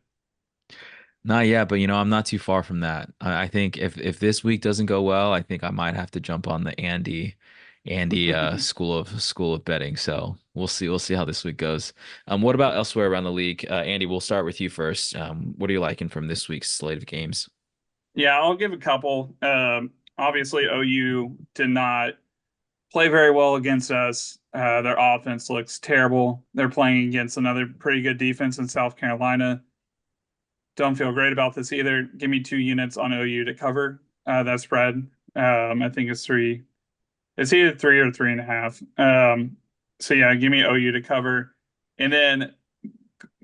Not yet, but I'm not too far from that. I think if this week doesn't go well, I think I might have to jump on the Andy school of betting. So we'll see how this week goes. What about elsewhere around the league? Andy, we'll start with you first. What are you liking from this week's slate of games? Yeah, I'll give a couple. Obviously, OU did not play very well against us. Their offense looks terrible. They're playing against another pretty good defense in South Carolina. Don't feel great about this either. Give me 2 units on OU to cover that spread. I think it's three. It's either 3 or 3.5. So yeah, give me OU to cover. And then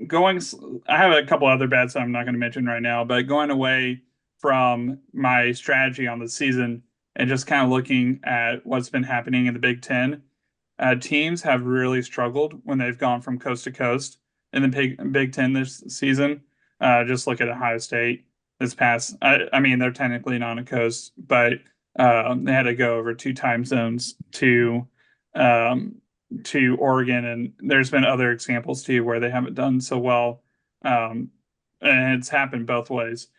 going, I have a couple other bets I'm not going to mention right now, but going away from my strategy on the season and just kind of looking at what's been happening in the Big Ten, teams have really struggled when they've gone from coast to coast in the Big Ten this season. Just look at Ohio State this past. I mean, they're technically not on a coast, but they had to go over 2 time zones to Oregon, and there's been other examples too where they haven't done so well, and it's happened both ways.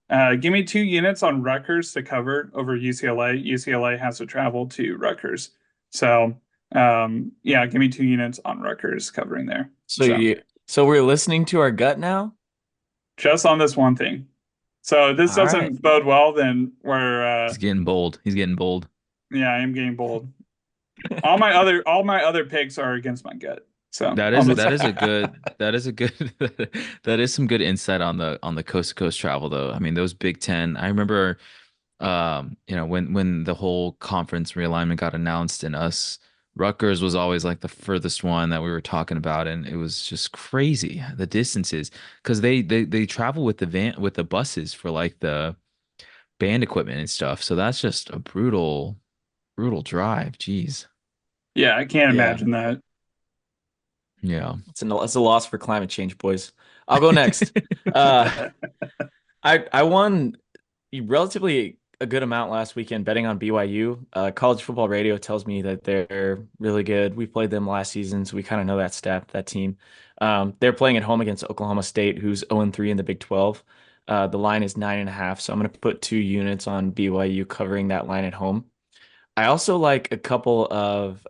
Give me 2 units on Rutgers to cover over UCLA. UCLA has to travel to Rutgers, so yeah, give me 2 units on Rutgers covering there. So so we're listening to our gut now? Just on this one thing. So if this All right. doesn't bode well, then we're He's getting bold. He's getting bold. yeah, I am getting bold. All my other picks are against my gut. So That is that is a good that is a good that is some good insight on the coast to coast travel though. I mean those Big Ten. I remember when the whole conference realignment got announced and us Rutgers was always like the furthest one that we were talking about, and it was just crazy the distances because they travel with the buses for like the band equipment and stuff. So that's just a brutal drive. Jeez. yeah, I can't Yeah. imagine that. Yeah. It's a loss for climate change, boys. I'll go next. Uh, I won relatively a good amount last weekend betting on BYU. College Football Radio tells me that they're really good. We played them last season, so we kind of know that team. They're playing at home against Oklahoma State, who's 0-3 in the Big 12. The line is 9.5, so I'm going to put 2 units on BYU covering that line at home. I also like a couple of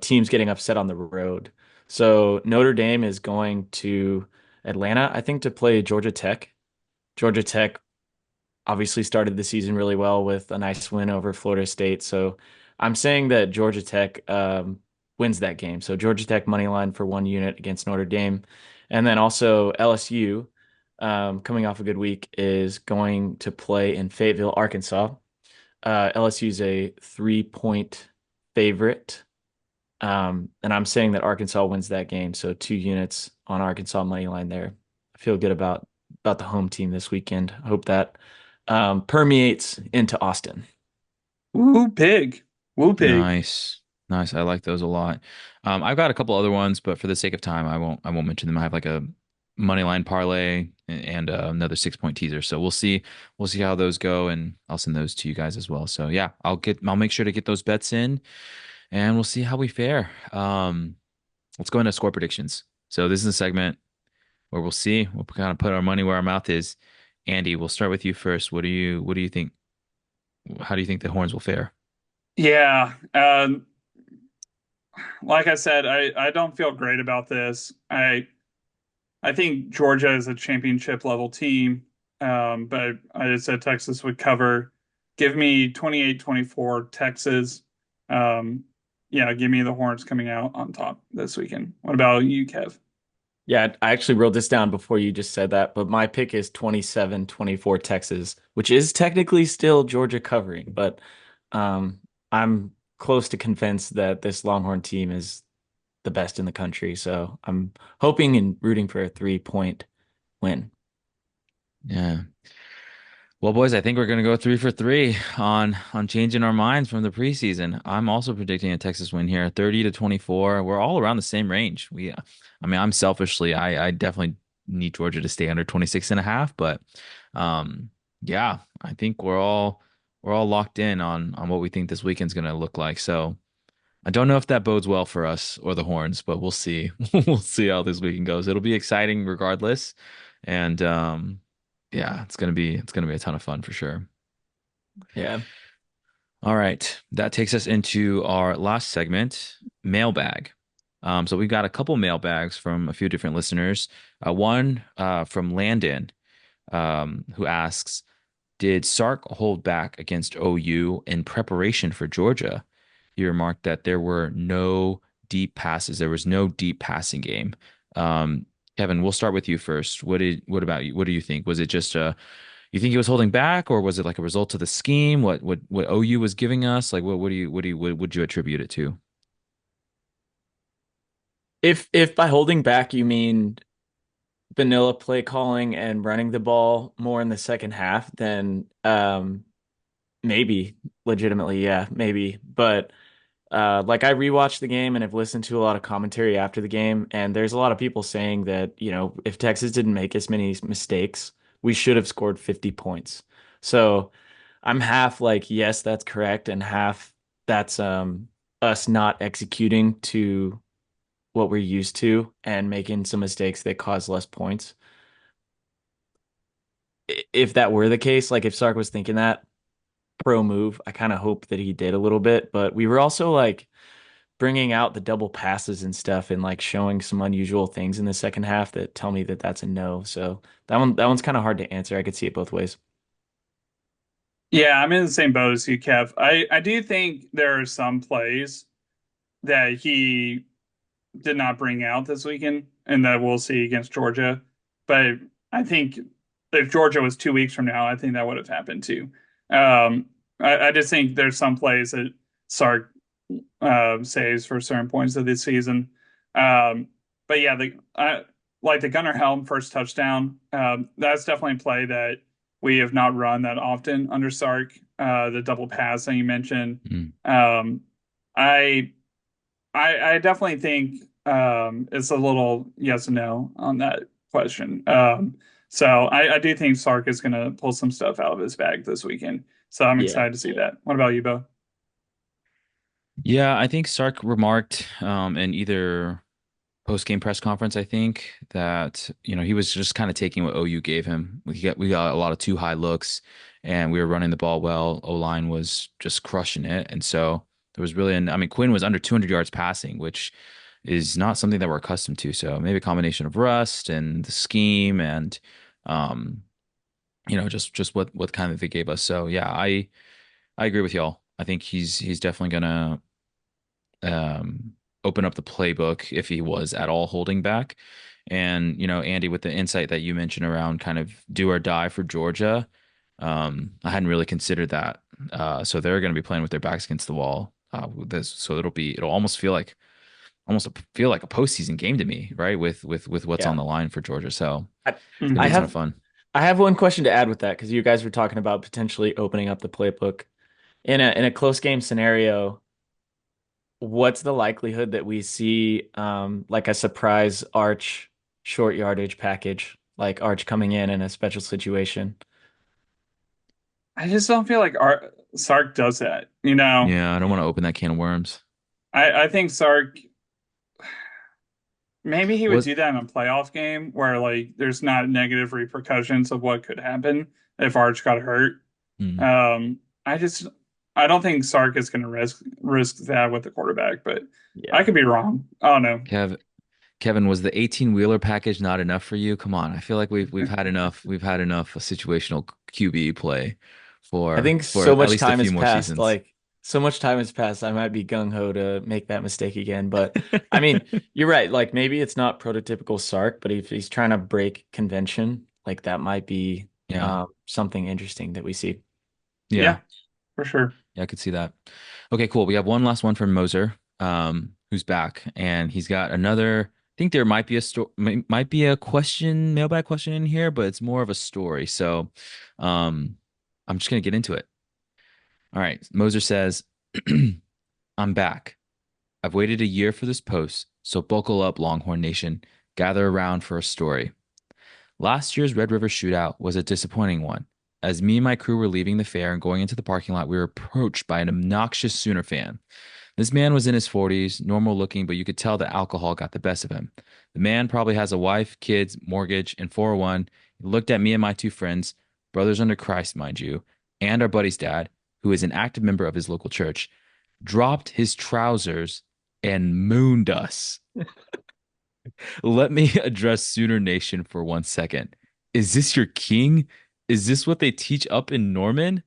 teams getting upset on the road. So Notre Dame is going to Atlanta, I think, to play Georgia Tech. Georgia Tech obviously started the season really well with a nice win over Florida State. So I'm saying that Georgia Tech wins that game. So Georgia Tech money line for 1 unit against Notre Dame. And then also LSU, coming off a good week, is going to play in Fayetteville, Arkansas. LSU is a 3-point favorite. And I'm saying that Arkansas wins that game. So 2 units on Arkansas money line there. I feel good about the home team this weekend. Hope that permeates into Austin. Woo pig. Woo pig. Nice. Nice. I like those a lot. I've got a couple other ones, but for the sake of time, I won't mention them. I have like a money line parlay and another 6 point teaser. So we'll see how those go, and I'll send those to you guys as well. So yeah, I'll make sure to get those bets in, and we'll see how we fare. Let's go into score predictions. So this is a segment where we'll kind of put our money where our mouth is. Andy, we'll start with you first. What do you think? How do you think the Horns will fare? Yeah. Like I said, I don't feel great about this. I think Georgia is a championship level team, but I just said Texas would cover. Give me 28-24 Texas. Yeah, give me the Horns coming out on top this weekend. What about you, Kev? Yeah, I actually wrote this down before you just said that, but my pick is 27-24 Texas, which is technically still Georgia covering, but um, I'm close to convinced that this Longhorn team is the best in the country. So I'm hoping and rooting for a 3-point win. Yeah. Well, boys, I think we're gonna go 3 for 3 on changing our minds from the preseason. I'm also predicting a Texas win here, 30-24. We're all around the same range. I mean, I'm selfishly, I definitely need Georgia to stay under 26 and a half, but yeah, I think we're all locked in on what we think this weekend's gonna look like. So I don't know if that bodes well for us or the Horns, but we'll see. We'll see how this weekend goes. It'll be exciting regardless, and yeah, it's gonna be a ton of fun for sure. Yeah. All right, that takes us into our last segment, mailbag. So we've got a couple mailbags from a few different listeners. One from Landon, who asks, "Did Sark hold back against OU in preparation for Georgia?" He remarked that there were no deep passes. There was no deep passing game. Um, Kevin, we'll start with you first. What about you? What do you think? Was it just you think he was holding back, or was it like a result of the scheme? What OU was giving us? Like what would you attribute it to? If by holding back you mean vanilla play calling and running the ball more in the second half, then maybe legitimately, yeah, maybe. But like I rewatched the game and have listened to a lot of commentary after the game, and there's a lot of people saying that, if Texas didn't make as many mistakes, we should have scored 50 points. So I'm half like, yes, that's correct, and half that's us not executing to what we're used to and making some mistakes that cause less points. If that were the case, like if Sark was thinking that pro move, I kind of hope that he did a little bit, but we were also like bringing out the double passes and stuff and like showing some unusual things in the second half that tell me that that's a no. So that one's kind of hard to answer. I could see it both ways. Yeah, I'm in the same boat as you, Kev. I do think there are some plays that he did not bring out this weekend and that we'll see against Georgia. But I think if Georgia was 2 weeks from now, I think that would have happened too. I just think there's some plays that Sark saves for certain points of this season. But yeah, like the Gunnar Helm first touchdown, that's definitely a play that we have not run that often under Sark. The double pass that you mentioned. Mm. I I definitely think it's a little yes and no on that question. So I do think Sark is going to pull some stuff out of his bag this weekend. So I'm Yeah. excited to see that. What about you, Bo? Yeah, I think Sark remarked in either post-game press conference, I think that he was just kind of taking what OU gave him. We got a lot of too high looks, and we were running the ball well. O-line was just crushing it, and so there was really, I mean, Quinn was under 200 yards passing, which is not something that we're accustomed to. So maybe a combination of rust and the scheme, and um, just what kind of they gave us. So yeah, I agree with y'all. I think he's definitely gonna open up the playbook if he was at all holding back. And Andy, with the insight that you mentioned around kind of do or die for Georgia, I hadn't really considered that. So they're going to be playing with their backs against the wall. With this, so it'll almost feel like a postseason game to me, right? With what's on Yeah. the line for Georgia. So I, it's gonna I be a ton Mhm. of have fun. I have one question to add with that because you guys were talking about potentially opening up the playbook in a close game scenario. What's the likelihood that we see like a surprise Arch short yardage package, like Arch coming in a special situation? I just don't feel like Sark does that. You know, Yeah, I don't want to open that can of worms. I think Sark maybe he would Was do that in a playoff game where like there's not negative repercussions of what could happen if Arch got hurt. hmm. Um, I don't think Sark is going to risk that with the quarterback, but I Yeah. could be wrong. I don't know. Kev Kevin, was the 18 wheeler package not enough for you? Come on. I feel like we've had enough situational QB play I for think for so at much least a time few has more passed. seasons. Like so much time has passed. I might be gung ho to make that mistake again. But I mean, you're right. Like maybe it's not prototypical Sark, but if he's trying to break convention, like that might be Yeah. something interesting that we see. Yeah. Yeah, for sure. Yeah, I could see that. Okay, cool. We have one last one from Moser, who's back, and he's got another. I think there might be a might be a mailbag question in here, but it's more of a story. So, um, I'm just gonna get into it. All right. Moser says, "I'm back. I've waited a year for this post, so buckle up, Longhorn Nation. Gather around for a story. Last year's Red River Shootout was a disappointing one. As me and my crew were leaving the fair and going into the parking lot, we were approached by an obnoxious Sooner fan. This man was in his 40s, normal looking, but you could tell that alcohol got the best of him. The man probably has a wife, kids, mortgage, and 401. He looked at me and my two friends, brothers under Christ, mind you, and our buddy's dad, who is an active member of his local church, dropped his trousers and mooned us. Let me address Sooner Nation for 1 second. Is this your king? Is this what they teach up in Norman?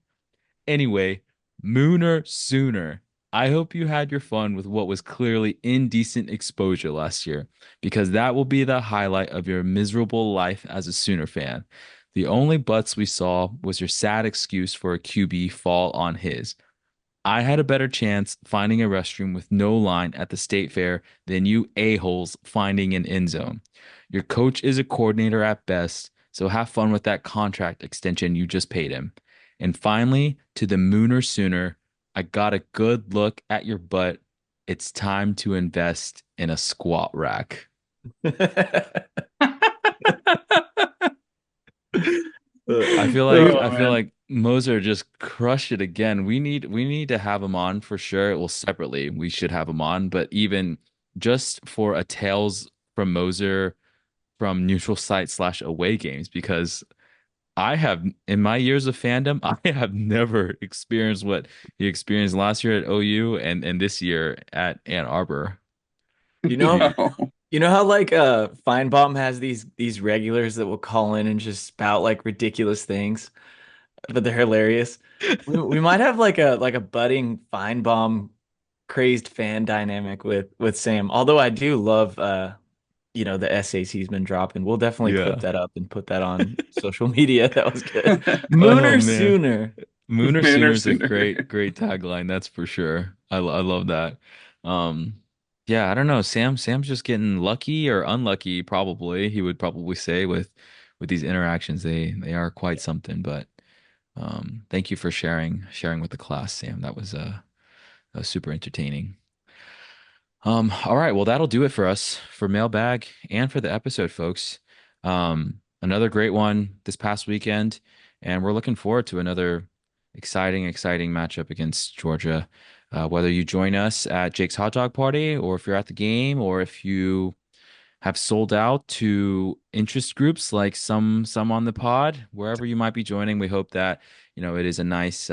Anyway, Mooner Sooner. I hope you had your fun with what was clearly indecent exposure last year, because that will be the highlight of your miserable life as a Sooner fan. The only butts we saw was your sad excuse for a QB fall on his. I had a better chance finding a restroom with no line at the state fair than you a-holes finding an end zone. Your coach is a coordinator at best, so have fun with that contract extension you just paid him. And finally, to the Mooner Sooner, I got a good look at your butt. It's time to invest in a squat rack. I feel like Oh I feel man. like Moser just crushed it again. We need to have him on for sure. Well, separately, we should have him on, but even just for a Tales from Moser from neutral site slash away games, because I have in my years of fandom, I have never experienced what he experienced last year at OU and this year at Ann Arbor. You know, No. you know how like Feinbaum has these regulars that will call in and just spout like ridiculous things, but they're hilarious. We might have like a budding Feinbaum crazed fan dynamic with Sam. Although I do love the essays he's been dropping. We'll definitely clip Yeah. that up and put that on social media. That was good. Oh Mooner man. sooner. Mooner Sooner, Sooner is a sooner. great tagline, that's for sure. I love that. Um, yeah, I don't know. Sam's just getting lucky or unlucky, probably. He would probably say with these interactions, they are quite something. But thank you for sharing with the class, Sam. That was super entertaining. All right, well, that'll do it for us for mailbag and for the episode, folks. Another great one this past weekend, and we're looking forward to another exciting matchup against Georgia. Whether you join us at Jake's Hot Dog Party, or if you're at the game, or if you have sold out to interest groups like some on the pod, wherever you might be joining, we hope that it is a nice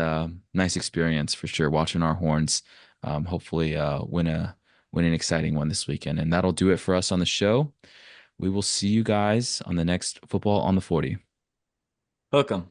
experience for sure. Watching our horns, hopefully win an exciting one this weekend, and that'll do it for us on the show. We will see you guys on the next football on the 40. Hook 'em.